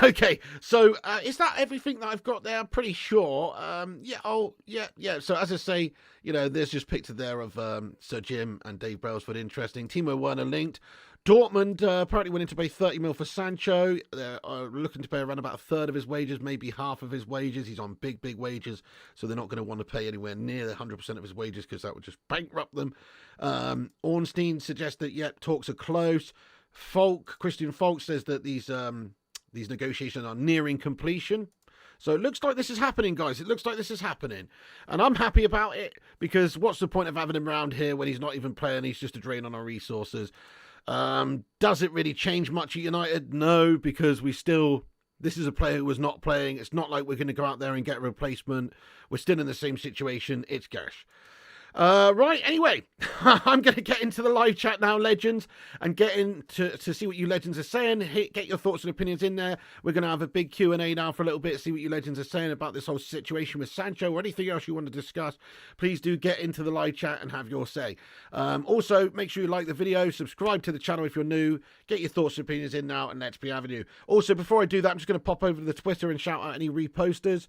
Okay. So is that everything that I've got there? I'm pretty sure. Yeah. So as I say, there's just picture there of Sir Jim and Dave Brailsford. Interesting. Timo Werner linked. Dortmund apparently willing to pay 30 mil for Sancho. They're looking to pay around about a third of his wages, maybe half of his wages. He's on big wages, so they're not going to want to pay anywhere near 100% of his wages because that would just bankrupt them. Ornstein suggests that, talks are close. Christian Falk says that these negotiations are nearing completion. So it looks like this is happening, guys. It looks like this is happening. And I'm happy about it because what's the point of having him around here when he's not even playing? He's just a drain on our resources. Does it really change much at United? No, because this is a player who was not playing. It's not like we're going to go out there and get a replacement. We're still in the same situation. It's gash. Right, anyway, I'm going to get into the live chat now, legends, and get in to see what you legends are saying. Get your thoughts and opinions in there. We're going to have a big Q&A now for a little bit, see what you legends are saying about this whole situation with Sancho or anything else you want to discuss. Please do get into the live chat and have your say. Also, make sure you like the video, subscribe to the channel if you're new, get your thoughts and opinions in now, and let's be having you. Also, before I do that, I'm just going to pop over to the Twitter and shout out any reposters.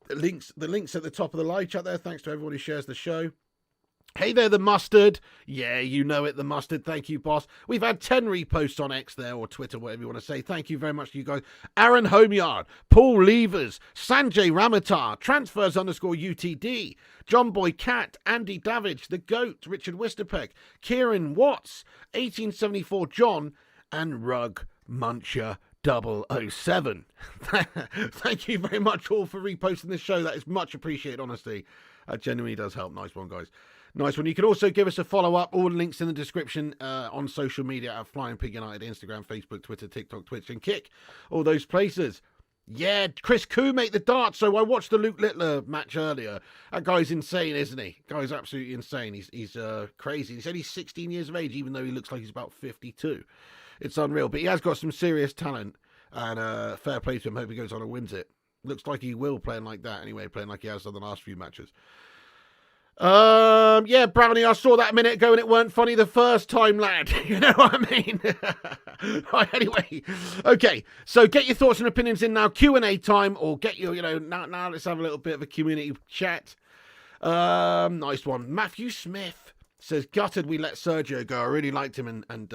The links at the top of the live chat there. Thanks to everyone who shares the show. Hey there, the mustard. Yeah, you know it, the mustard. Thank you, boss. We've had 10 reposts on X there, or Twitter, whatever you want to say. Thank you very much to you guys. Aaron Homeyard, Paul Levers, Sanjay Ramatar, Transfers_UTD, John Boy Cat, Andy Davidge, The Goat, Richard Wisterpeck, Kieran Watts, 1874 John, and Rug Muncher 007. Thank you very much all for reposting this show. That is much appreciated, honestly. That genuinely does help. Nice one, guys. Nice one. You can also give us a follow-up. All the links in the description on social media at Flying Pig United, Instagram, Facebook, Twitter, TikTok, Twitch, and Kick. All those places. Yeah, Chris Koo, mate, the dart. So I watched the Luke Littler match earlier. That guy's insane, isn't he? Guy's absolutely insane. He's crazy. He said he's 16 years of age, even though he looks like he's about 52. It's unreal. But he has got some serious talent. And fair play to him. Hope he goes on and wins it. Looks like he will, playing like that anyway, playing like he has done the last few matches. Yeah, Brownie, I saw that a minute ago and it weren't funny the first time, lad. You know what I mean? Right, anyway. Okay, so get your thoughts and opinions in now. Q&A time, or get your, now let's have a little bit of a community chat. Nice one. Matthew Smith says, gutted we let Sergio go. I really liked him and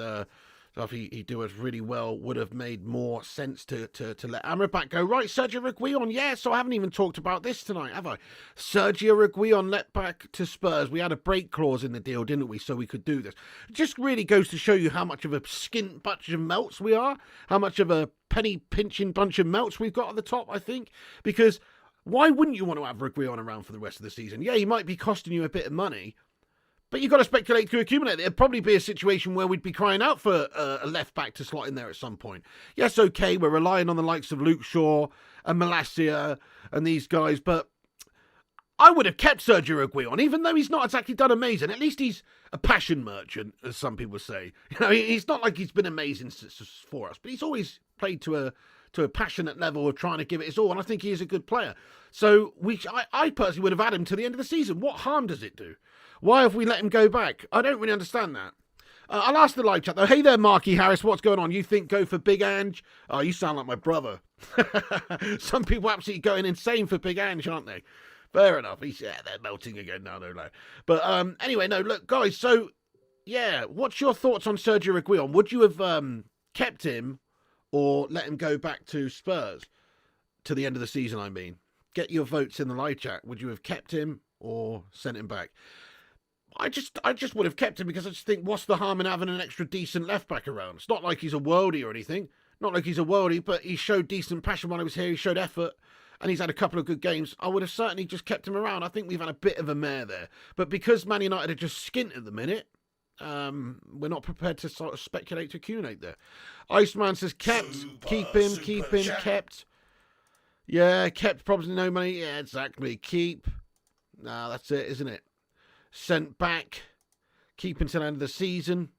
if he do us really well, would have made more sense to let Amrabat go. Right, Sergio Reguilon, yeah, so I haven't even talked about this tonight, have I? Sergio Reguilon let back to Spurs. We had a break clause in the deal, didn't we, so we could do this. It just really goes to show you how much of a skint bunch of melts we are, how much of a penny-pinching bunch of melts we've got at the top, I think, because why wouldn't you want to have Reguilon around for the rest of the season? Yeah, he might be costing you a bit of money, but you've got to speculate to accumulate. It'd probably be a situation where we'd be crying out for a left-back to slot in there at some point. Yes, okay, we're relying on the likes of Luke Shaw and Malacia and these guys, but I would have kept Sergio Reguilon, even though he's not exactly done amazing. At least he's a passion merchant, as some people say. He's not like he's been amazing for us, but he's always played to a passionate level of trying to give it his all, and I think he is a good player. So I personally would have had him to the end of the season. What harm does it do? Why have we let him go back? I don't really understand that. I'll ask the live chat, though. Hey there, Marky Harris. What's going on? You think go for Big Ange? Oh, you sound like my brother. Some people absolutely going insane for Big Ange, aren't they? Fair enough. They're melting again now, no. But anyway, no, look, guys, so, yeah, what's your thoughts on Sergio Reguilon? Would you have kept him or let him go back to Spurs to the end of the season, I mean? Get your votes in the live chat. Would you have kept him or sent him back? I just would have kept him because I just think, what's the harm in having an extra decent left-back around? It's not like he's a worldie or anything. Not like he's a worldie, but he showed decent passion while he was here. He showed effort, and he's had a couple of good games. I would have certainly just kept him around. I think we've had a bit of a mare there. But because Man United are just skint at the minute, we're not prepared to sort of speculate to accumulate there. Iceman says, kept. Keep him, kept. Yeah, kept, probably no money. Yeah, exactly. Keep. Nah, that's it, isn't it? Sent back, keep until the end of the season.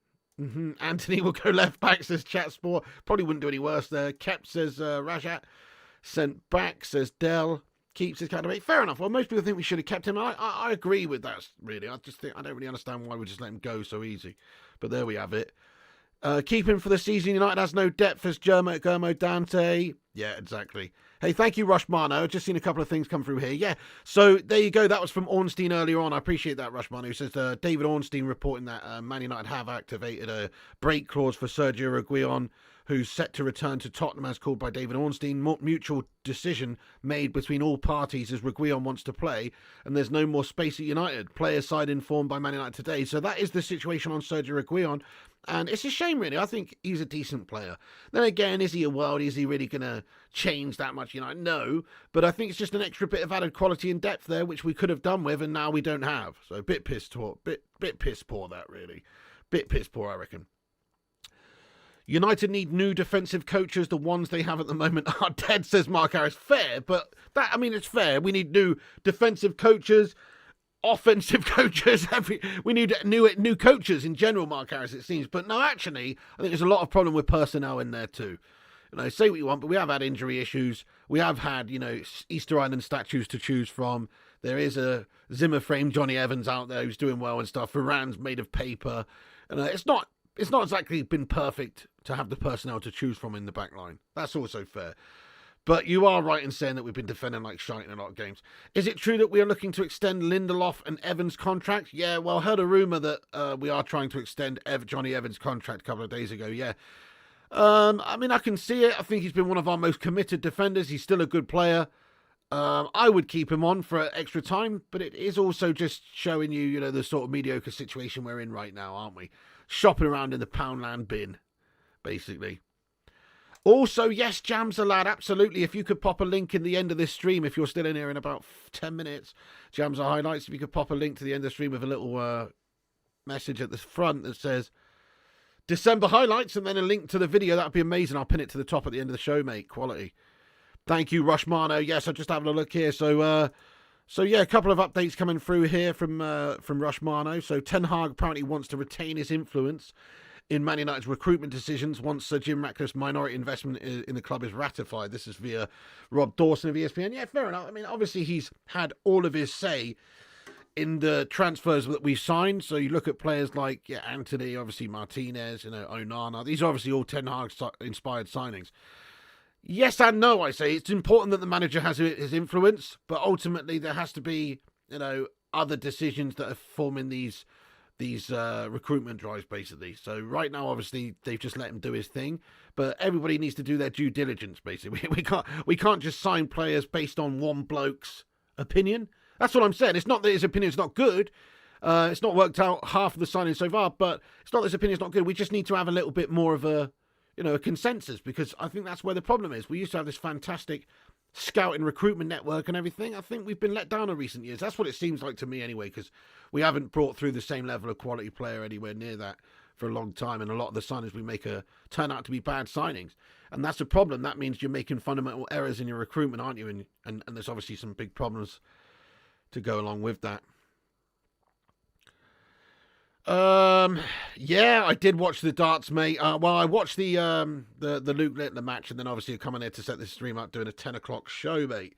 Anthony will go left back, says Chat Sport. Probably wouldn't do any worse there. Kept, says Rajat. Sent back, says Dell. Keeps his candidate. Fair enough. Well, most people think we should have kept him. I agree with that, really. I just think I don't really understand why we just let him go so easy. But there we have it. Keep him for the season. United has no depth as Germo Dante. Yeah, exactly. Hey, thank you, Rushmano. I've just seen a couple of things come through here. Yeah, so there you go. That was from Ornstein earlier on. I appreciate that, Rushmano, who says David Ornstein reporting that Man United have activated a break clause for Sergio Reguilon, who's set to return to Tottenham as called by David Ornstein. Mutual decision made between all parties as Reguilon wants to play, and there's no more space at United. Player side informed by Man United today. So that is the situation on Sergio Reguilon. And it's a shame, really. I think he's a decent player. Then again, is he a world? Is he really going to change that much? No. But I think it's just an extra bit of added quality and depth there, which we could have done with, and now we don't have. So a bit piss poor, bit piss poor, that really. Bit piss poor, I reckon. United need new defensive coaches. The ones they have at the moment are dead, says Mark Harris. Fair, but it's fair. We need new defensive coaches. Offensive coaches, we need new coaches in general, Mark Harris, it seems. But no, actually, I think there's a lot of problem with personnel in there too. Say what you want, but we have had injury issues. We have had, Easter Island statues to choose from. There is a Zimmer frame Johnny Evans out there who's doing well and stuff. Varane's made of paper. And it's not exactly been perfect to have the personnel to choose from in the back line. That's also fair. But you are right in saying that we've been defending like shite in a lot of games. Is it true that we are looking to extend Lindelof and Evans' contract? Yeah, well, I heard a rumour that we are trying to extend Johnny Evans' contract a couple of days ago, yeah. I can see it. I think he's been one of our most committed defenders. He's still a good player. I would keep him on for extra time, but it is also just showing you, the sort of mediocre situation we're in right now, aren't we? Shopping around in the Poundland bin, basically. Also, yes, Jam's a lad, absolutely. If you could pop a link in the end of this stream, if you're still in here in about 10 minutes, Jam's highlights, if you could pop a link to the end of the stream with a little message at the front that says December highlights and then a link to the video, that'd be amazing. I'll pin it to the top at the end of the show, mate. Quality. Thank you, Rushmano. Yes, I'm just having a look here. So yeah, a couple of updates coming through here from Rushmano. So Ten Hag apparently wants to retain his influence in Man United's recruitment decisions once Sir Jim Ratcliffe's minority investment in the club is ratified. This is via Rob Dawson of ESPN. Yeah, fair enough. I mean, obviously he's had all of his say in the transfers that we've signed. So you look at players like Anthony, obviously Martinez, Onana. These are obviously all Ten Hag-inspired signings. Yes and no, I say. It's important that the manager has his influence, but ultimately there has to be, other decisions that are forming these recruitment drives, basically. So right now, obviously, they've just let him do his thing, but everybody needs to do their due diligence, basically. We can't just sign players based on one bloke's opinion. That's what I'm saying. It's not that his opinion's not good. It's not worked out half of the signings so far, but it's not that his opinion's not good. We just need to have a little bit more of a consensus, because I think that's where the problem is. We used to have this fantastic scouting recruitment network and everything. I think we've been let down in recent years. That's what it seems like to me anyway, because we haven't brought through the same level of quality player anywhere near that for a long time, and a lot of the signings we make turn out to be bad signings, and that's a problem. That means you're making fundamental errors in your recruitment, aren't you? And there's obviously some big problems to go along with that. Yeah, I did watch the darts, mate. Well, I watched the Luke Littler match, and then obviously I come in here to set this stream up doing a 10 o'clock show, mate.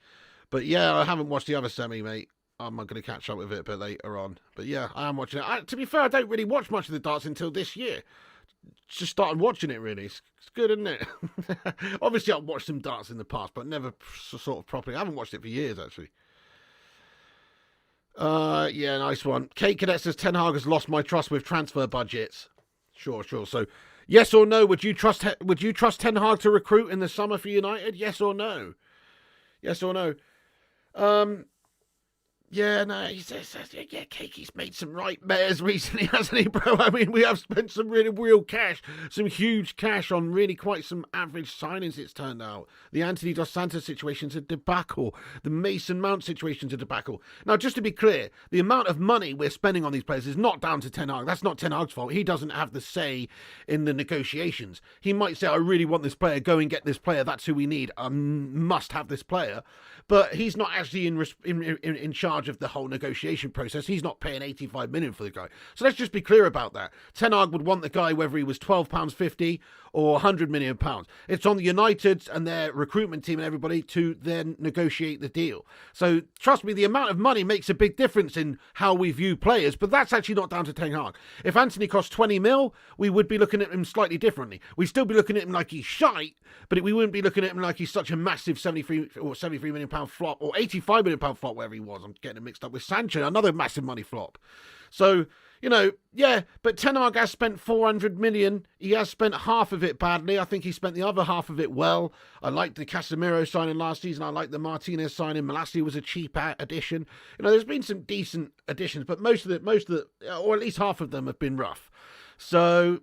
But yeah, I haven't watched the other semi, mate. I'm going to catch up with it a bit later on. But yeah, I am watching it. To be fair, I don't really watch much of the darts until this year. Just started watching it, really. It's good, isn't it? Obviously, I've watched some darts in the past, but never sort of properly. I haven't watched it for years, actually. Yeah, nice one. Kate Cadet says Ten Hag has lost my trust with transfer budgets. Sure. So, yes or no? Would you trust Ten Hag to recruit in the summer for United? Yes or no? Yes or no? Yeah, no, he says, Keike's made some right mares recently, hasn't he, bro? I mean, we have spent some really real cash, some huge cash on really quite some average signings, it's turned out. The Anthony Dos Santos situation's a debacle. The Mason Mount situation's a debacle. Now, just to be clear, the amount of money we're spending on these players is not down to Ten Hag. That's not Ten Hag's fault. He doesn't have the say in the negotiations. He might say, I really want this player, go and get this player, that's who we need, I must have this player. But he's not actually in charge of the whole negotiation process. He's not paying 85 million for the guy. So let's just be clear about that. Ten Hag would want the guy whether he was £12.50 or £100 million. It's on the Uniteds and their recruitment team and everybody to then negotiate the deal. So trust me, the amount of money makes a big difference in how we view players, but that's actually not down to Ten Hag. If Anthony cost 20 mil, we would be looking at him slightly differently. We'd still be looking at him like he's shite, but we wouldn't be looking at him like he's such a massive 73 million pound flop or 85 million pound flop, wherever he was. I'm getting it mixed up with Sancho, another massive money flop. So, yeah, but Ten Hag has spent 400 million. He has spent half of it badly. I think he spent the other half of it well. I liked the Casemiro signing last season. I liked the Martinez signing. Malassi was a cheap addition. There's been some decent additions, but most of the, or at least half of them have been rough. So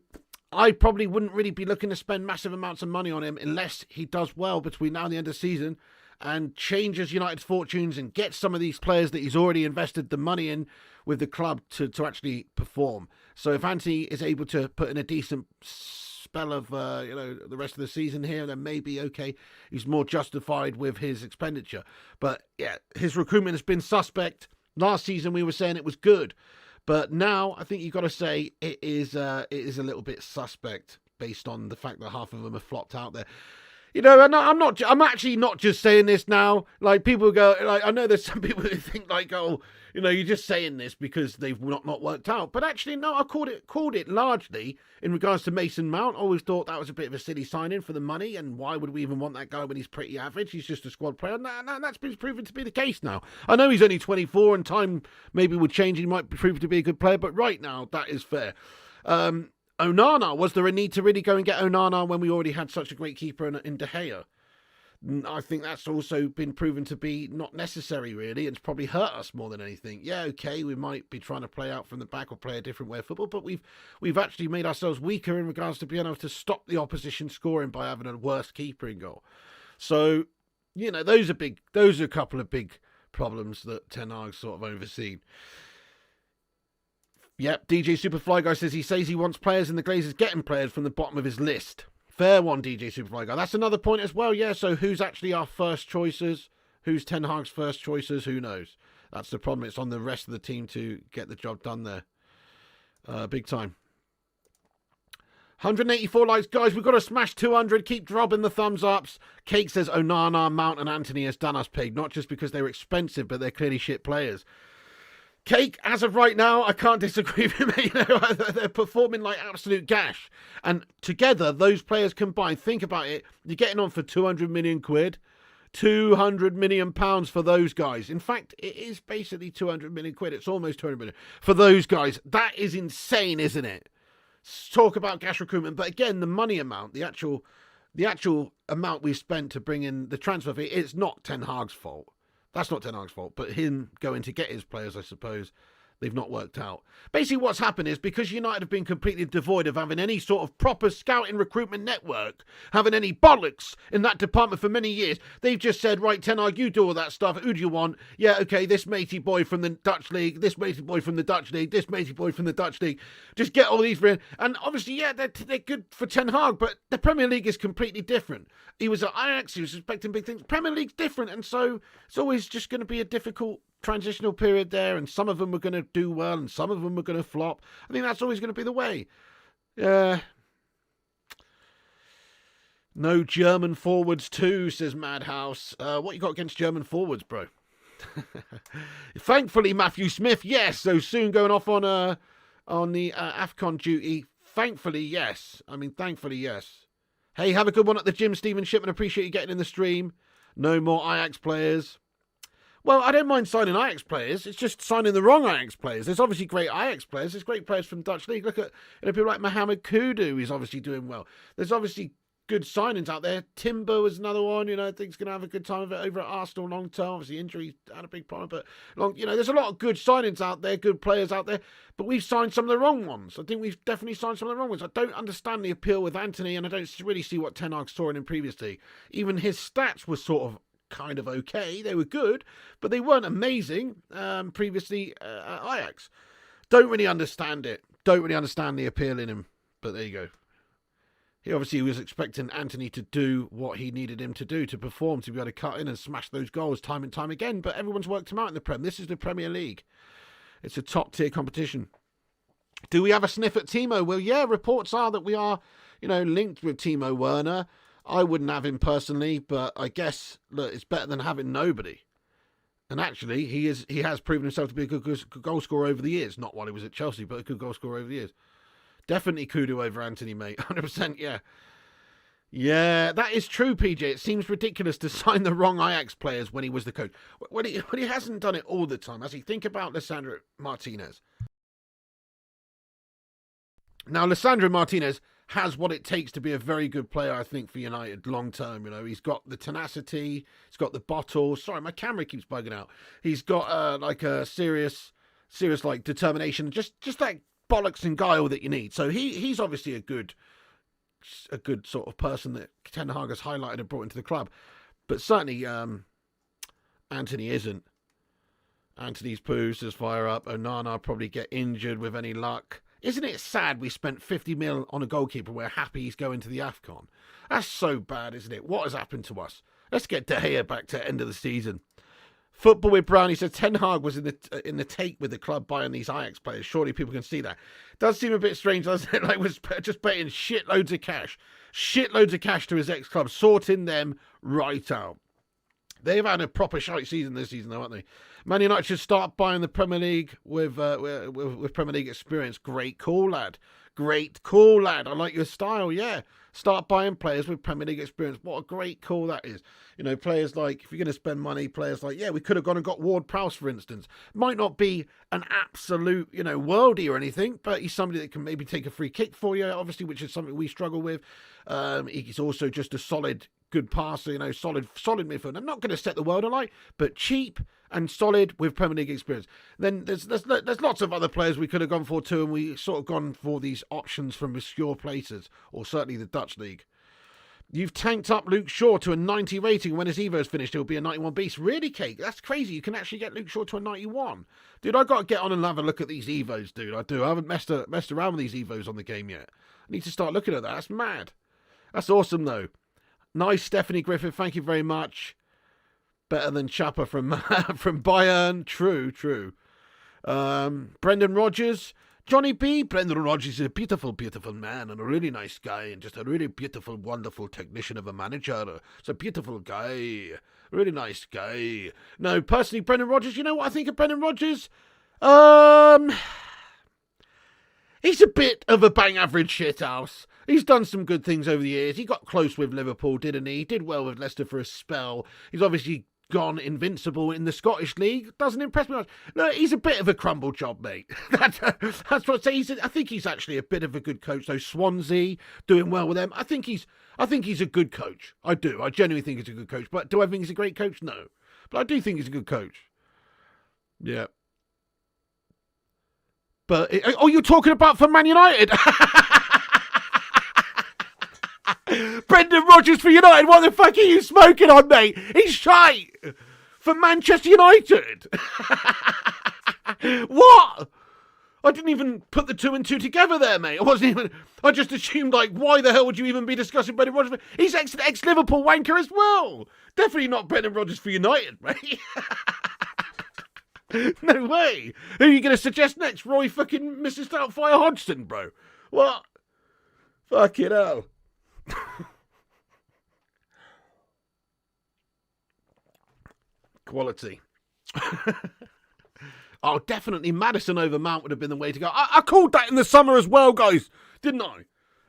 I probably wouldn't really be looking to spend massive amounts of money on him unless he does well between now and the end of the season and changes United's fortunes and gets some of these players that he's already invested the money in with the club to actually perform. So if Anthony is able to put in a decent spell of the rest of the season here, then maybe okay, he's more justified with his expenditure. But yeah, his recruitment has been suspect. Last season we were saying it was good, but now I think you've got to say it is a little bit suspect based on the fact that half of them have flopped out there. And I'm actually not just saying this now. Like, people go, like, I know there's some people who think like, oh, you're just saying this because they've not worked out. But actually, no, I called it largely in regards to Mason Mount. I always thought that was a bit of a silly signing for the money. And why would we even want that guy when he's pretty average? He's just a squad player. No, that's been proven to be the case now. I know he's only 24 and time maybe would change. He might prove to be a good player. But right now, that is fair. Onana, was there a need to really go and get Onana when we already had such a great keeper in De Gea? I think that's also been proven to be not necessary, really. It's probably hurt us more than anything. Yeah, okay, we might be trying to play out from the back or play a different way of football, but we've actually made ourselves weaker in regards to being able to stop the opposition scoring by having a worse keeper in goal. So, those are a couple of big problems that Ten Hag's sort of overseen. Yep, DJ Superfly Guy says he wants players in the Glazers getting players from the bottom of his list. Fair one, DJ Superfly Guy. That's another point as well, yeah. So who's actually our first choices? Who's Ten Hag's first choices? Who knows? That's the problem. It's on the rest of the team to get the job done there. Big time. 184 likes. Guys, we've got to smash 200. Keep dropping the thumbs ups. Cake says Onana, Mount and Anthony has done us pig. Not just because they were expensive, but they're clearly shit players. Cake, as of right now, I can't disagree with him. They're performing like absolute gash. And together, those players combined, think about it, you're getting on for 200 million quid. 200 million pounds for those guys. In fact, it is basically 200 million quid. It's almost 200 million for those guys. That is insane, isn't it? Talk about gash recruitment. But again, the money amount, the actual amount we spent to bring in the transfer fee, it's not Ten Hag's fault. That's not Ten Hag's fault, but him going to get his players, I suppose, they've not worked out. Basically, what's happened is because United have been completely devoid of having any sort of proper scouting recruitment network, having any bollocks in that department for many years, they've just said, right, Ten Hag, you do all that stuff. Who do you want? Yeah, okay, this matey boy from the Dutch league, this matey boy from the Dutch league, this matey boy from the Dutch league. Just get all these for him. And obviously, yeah, they're good for Ten Hag, but the Premier League is completely different. He was at Ajax, he was expecting big things. Premier League's different, and so it's always just going to be a difficult transitional period there, and some of them are going to do well and some of them are going to flop. I think that's always going to be the way. No German forwards too, says Madhouse. What you got against German forwards, bro? Thankfully, Matthew Smith, yes. So soon going off on the AFCON duty. Thankfully, yes. Thankfully, yes. Hey, have a good one at the gym, Stephen Shipman. Appreciate you getting in the stream. No more Ajax players. Well, I don't mind signing Ajax players. It's just signing the wrong Ajax players. There's obviously great Ajax players. There's great players from Dutch League. Look at people like Mohamed Kudus. He's obviously doing well. There's obviously good signings out there. Timber was another one. I think he's going to have a good time of it over at Arsenal long term. Obviously, injury had a big problem, but there's a lot of good signings out there, good players out there. But we've signed some of the wrong ones. I think we've definitely signed some of the wrong ones. I don't understand the appeal with Anthony, and I don't really see what Ten Hag saw in him previously. Even his stats were sort of kind of okay. They were good, but they weren't amazing previously at Ajax. Don't really understand it. Don't really understand the appeal in him, but there you go. He obviously was expecting Anthony to do what he needed him to do to perform, to be able to cut in and smash those goals time and time again, but everyone's worked him out in the Prem. This is the Premier League. It's a top-tier competition. Do we have a sniff at Timo? Well, yeah, reports are that we are, linked with Timo Werner. I wouldn't have him personally, but I guess, look, it's better than having nobody. And actually, he has proven himself to be a good goal scorer over the years. Not while he was at Chelsea, but a good goal scorer over the years. Definitely Kudu over Anthony, mate. 100%, yeah. Yeah, that is true, PJ. It seems ridiculous to sign the wrong Ajax players when he was the coach. When he hasn't done it all the time, has he? Think about Lisandro Martinez. Now, Lisandro Martinez has what it takes to be a very good player, I think, for United long term. He's got the tenacity, he's got the bottle. Sorry, my camera keeps bugging out. He's got a serious determination, just that bollocks and guile that you need. So he's obviously a good sort of person that Ten Hag has highlighted and brought into the club. But certainly Anthony isn't. Anthony's poo says fire up. Onana probably get injured with any luck. Isn't it sad we spent 50 mil on a goalkeeper? We're happy he's going to the AFCON. That's so bad, isn't it? What has happened to us? Let's get De Gea back to the end of the season. Football with Brown, he said Ten Hag was in the take with the club buying these Ajax players. Surely people can see that. Does seem a bit strange, doesn't it? Like, was just paying shitloads of cash to his ex-club, sorting them right out. They've had a proper shite season this season, though, haven't they? Man United should start buying the Premier League with Premier League experience. Great call, lad. Great call, lad. I like your style, yeah. Start buying players with Premier League experience. What a great call that is. Players like, if you're going to spend money, players like, yeah, we could have gone and got Ward-Prowse, for instance. Might not be an absolute, worldie or anything, but he's somebody that can maybe take a free kick for you, obviously, which is something we struggle with. He's also just a solid good passer, solid midfield. I'm not going to set the world alight, but cheap and solid with Premier League experience. Then there's lots of other players we could have gone for too, and we sort of gone for these options from obscure places, or certainly the Dutch league. You've tanked up Luke Shaw to a 90 rating. When his Evo's finished, he'll be a 91 beast. Really, Cake? That's crazy. You can actually get Luke Shaw to a 91. Dude, I got to get on and have a look at these Evos, dude. I do. I haven't messed around with these Evos on the game yet. I need to start looking at that. That's mad. That's awesome, though. Nice, Stephanie Griffith. Thank you very much. Better than Chapa from Bayern. True. Brendan Rodgers. Johnny B. Brendan Rodgers is a beautiful, beautiful man and a really nice guy and just a really beautiful, wonderful technician of a manager. It's a beautiful guy. Really nice guy. No, personally, Brendan Rodgers, you know what I think of Brendan Rodgers? He's a bit of a bang average shithouse. He's done some good things over the years. He got close with Liverpool, didn't he? He did well with Leicester for a spell. He's obviously gone invincible in the Scottish League. Doesn't impress me much. No, he's a bit of a crumble job, mate. That's what I say. I think he's actually a bit of a good coach. So Swansea, doing well with them. I think he's a good coach. I do. I genuinely think he's a good coach. But do I think he's a great coach? No. But I do think he's a good coach. Yeah. But you're talking about for Man United? Brendan Rodgers for United, what the fuck are you smoking on, mate? He's shite for Manchester United. What? I didn't even put the 2 and 2 together there, mate. I just assumed, why the hell would you even be discussing Brendan Rodgers? He's ex-Liverpool wanker as well. Definitely not Brendan Rodgers for United, mate. No way. Who are you going to suggest next? Roy fucking Mrs. Doubtfire Hodgson, bro. What? Fucking hell. Quality. Oh, definitely Maddison over Mount would have been the way to go. I called that in the summer as well, guys, didn't I?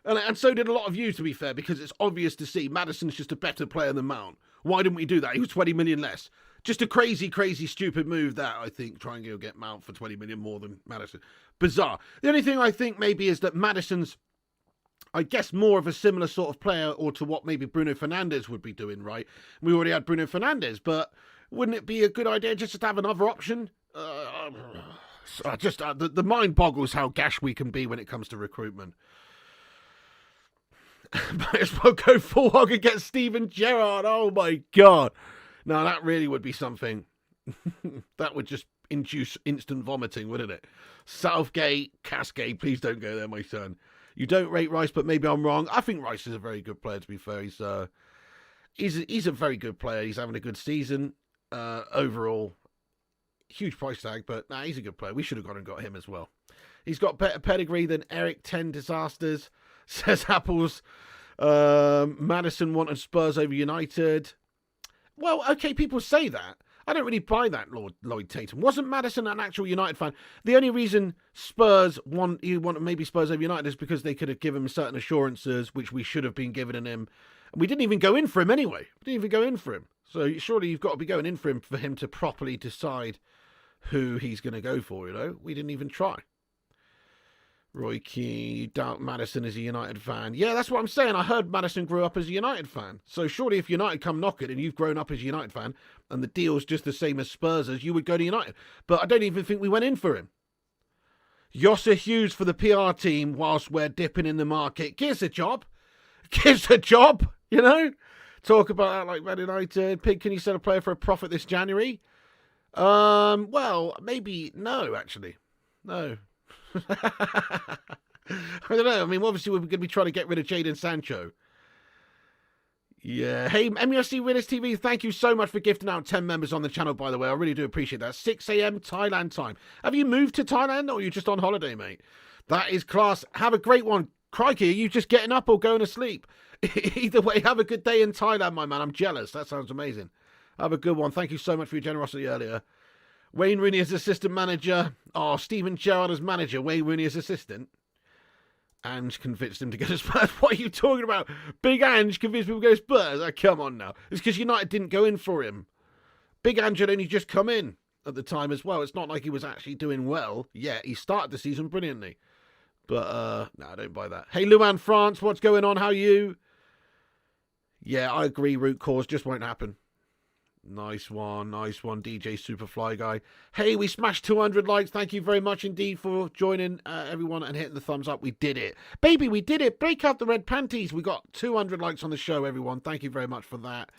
And so did a lot of you, to be fair, because it's obvious to see Maddison's just a better player than Mount. Why didn't we do that? He was 20 million less. Just a crazy, crazy, stupid move that, I think, trying to get Mount for 20 million more than Maddison. Bizarre. The only thing I think maybe is that Maddison's, I guess, more of a similar sort of player or to what maybe Bruno Fernandes would be doing, right? We already had Bruno Fernandes, but wouldn't it be a good idea just to have another option? The mind boggles how gash we can be when it comes to recruitment. Might as well go full hog and get Steven Gerrard. Oh my God. Now that really would be something. That would just induce instant vomiting, wouldn't it? Southgate, Cascade, please don't go there, my son. You don't rate Rice, but maybe I'm wrong. I think Rice is a very good player, to be fair. He's a very good player. He's having a good season. Overall, huge price tag, but he's a good player. We should have gone and got him as well. He's got better pedigree than Erik Ten Disasters, says Apples. Maddison wanted Spurs over United. Well, okay, people say that. I don't really buy that, Lloyd Tatum. Wasn't Maddison an actual United fan? The only reason Spurs want maybe Spurs over United is because they could have given him certain assurances, which we should have been giving him. And we didn't even go in for him anyway. We didn't even go in for him. So surely you've got to be going in for him to properly decide who he's going to go for, We didn't even try. Roy Keane, you doubt Maddison is a United fan. Yeah, that's what I'm saying. I heard Maddison grew up as a United fan. So surely if United come knocking and you've grown up as a United fan and the deal's just the same as Spurs, you would go to United. But I don't even think we went in for him. Yossa Hughes for the PR team whilst we're dipping in the market. Gives a job. Gives a job, Talk about that like Man United. Pig, can you sell a player for a profit this January? Well, maybe no, actually. No. I don't know. I mean, obviously, we're going to be trying to get rid of Jadon Sancho. Yeah. Hey, MUFC Winners TV, thank you so much for gifting out 10 members on the channel, by the way. I really do appreciate that. 6 a.m. Thailand time. Have you moved to Thailand or are you just on holiday, mate? That is class. Have a great one. Crikey, are you just getting up or going to sleep? Either way, have a good day in Thailand, my man. I'm jealous. That sounds amazing. Have a good one. Thank you so much for your generosity earlier. Wayne Rooney as assistant manager. Oh, Steven Gerrard as manager. Wayne Rooney as assistant. Ange convinced him to go to Spurs. What are you talking about? Big Ange convinced people to go to Spurs? Oh, come on now. It's because United didn't go in for him. Big Ange had only just come in at the time as well. It's not like he was actually doing well. Yeah, he started the season brilliantly. But, no, I don't buy that. Hey, Luan France, what's going on? How are you? Yeah, I agree. Root cause just won't happen. Nice one, DJ Superfly guy. Hey, we smashed 200 likes. Thank you very much indeed for joining everyone and hitting the thumbs up. We did it. Baby, we did it. Break out the red panties. We got 200 likes on the show, everyone. Thank you very much for that.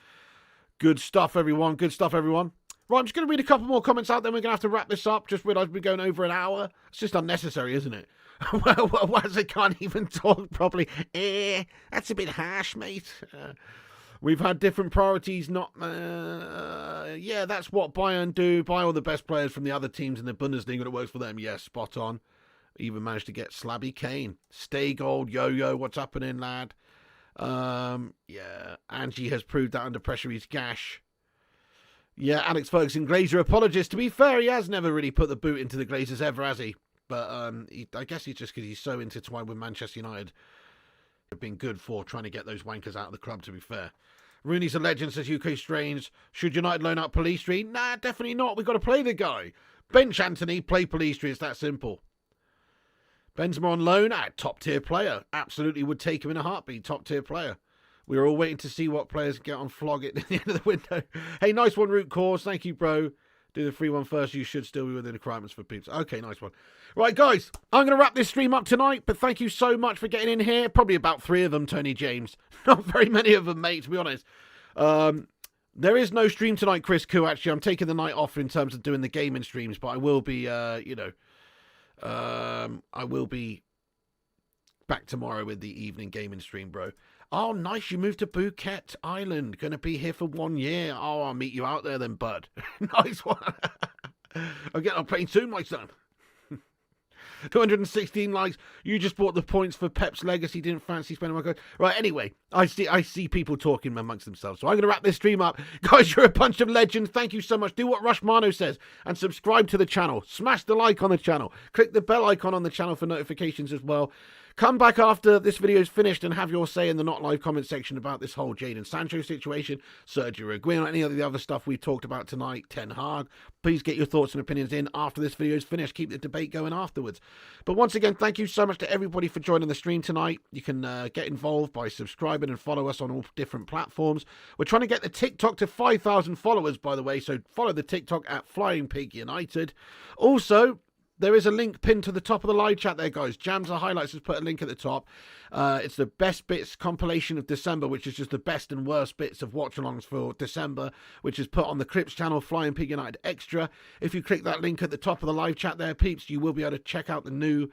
Good stuff, everyone. Good stuff, everyone. Right, I'm just going to read a couple more comments out, then we're going to have to wrap this up. Just realised we're going over an hour. It's just unnecessary, isn't it? Whereas I can't even talk properly. That's a bit harsh, mate. We've had different priorities, not... yeah, that's what Bayern do. Buy all the best players from the other teams in the Bundesliga, and it works for them. Yes, spot on. Even managed to get Slabby Kane. Stay gold, yo-yo, what's happening, lad? Yeah, Angie has proved that under pressure he's gash. Yeah, Alex Ferguson, Glazer apologist. To be fair, he has never really put the boot into the Glazers ever, has he? But I guess he's just because he's so intertwined with Manchester United. Have been good for trying to get those wankers out of the club, to be fair. Rooney's a legend, says UK Strange. Should United loan out Police Street? Nah, definitely not. We've got to play the guy. Bench Anthony, play Police Street. It's that simple. Benzema on loan? Top tier player. Absolutely would take him in a heartbeat. Top tier player. We were all waiting to see what players get on flog it at the end of the window. Hey, nice one, Root Cause. Thank you, bro. Do the free one first. You should still be within the requirements for pizza. Okay, nice one. Right, guys, I'm going to wrap this stream up tonight, but thank you so much for getting in here. Probably about 3 of them, Tony James. Not very many of them, mate, to be honest. There is no stream tonight, Chris Koo, actually. I'm taking the night off in terms of doing the gaming streams, but I will be, I will be back tomorrow with the evening gaming stream, bro. Oh, nice. You moved to Phuket Island. Going to be here for 1 year. Oh, I'll meet you out there then, bud. Nice one. I'll get on a plane soon, my son. 216 likes. You just bought the points for Pep's legacy. Didn't fancy spending my code. Right, anyway, I see people talking amongst themselves. So I'm going to wrap this stream up. Guys, you're a bunch of legends. Thank you so much. Do what Rushmano says and subscribe to the channel. Smash the like on the channel. Click the bell icon on the channel for notifications as well. Come back after this video is finished and have your say in the not live comment section about this whole Jadon Sancho situation, Sergio Aguero, any of the other stuff we talked about tonight, Ten Hag. Please get your thoughts and opinions in after this video is finished. Keep the debate going afterwards. But once again, thank you so much to everybody for joining the stream tonight. You can get involved by subscribing and follow us on all different platforms. We're trying to get the TikTok to 5,000 followers, by the way, so follow the TikTok at Flying Pig United. Also, there is a link pinned to the top of the live chat there, guys. Jamza Highlights has put a link at the top. It's the best bits compilation of December, which is just the best and worst bits of watch-alongs for December, which is put on the Crips channel, Flying Pig United Extra. If you click that link at the top of the live chat there, peeps, you will be able to check out the new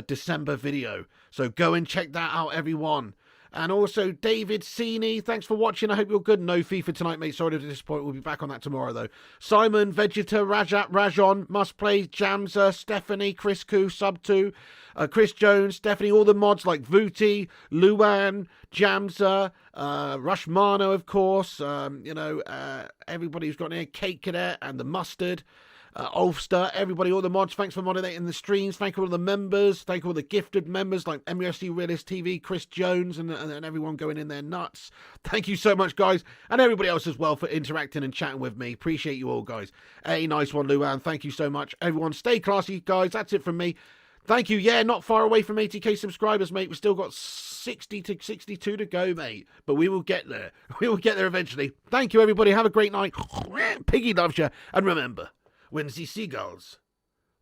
December video. So go and check that out, everyone. And also, David Sini, thanks for watching. I hope you're good. No FIFA tonight, mate. Sorry to disappoint. We'll be back on that tomorrow, though. Simon, Vegeta, Rajat, Rajon, Must Play, Jamza, Stephanie, Chris Koo, Sub2, Chris Jones, Stephanie, all the mods like Vuti, Luan, Jamza, Rushmano, of course. Everybody who's got in here, Cake Cadet and the Mustard. Ulster, everybody, all the mods, thanks for moderating the streams. Thank you all the members. Thank you all the gifted members like MUFC Realist TV, Chris Jones, and everyone going in there nuts. Thank you so much, guys, and everybody else as well for interacting and chatting with me. Appreciate you all, guys. Hey, nice one, Luan. Thank you so much. Everyone, stay classy, guys. That's it from me. Thank you. Yeah, not far away from 80k subscribers, mate. We've still got 60 to 62 to go, mate. But we will get there. We will get there eventually. Thank you, everybody. Have a great night. Piggy loves you. And remember, when the seagulls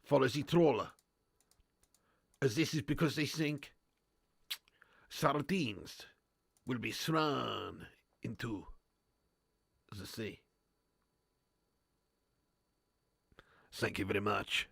follow the trawler, as this is because they think sardines will be thrown into the sea. Thank you very much.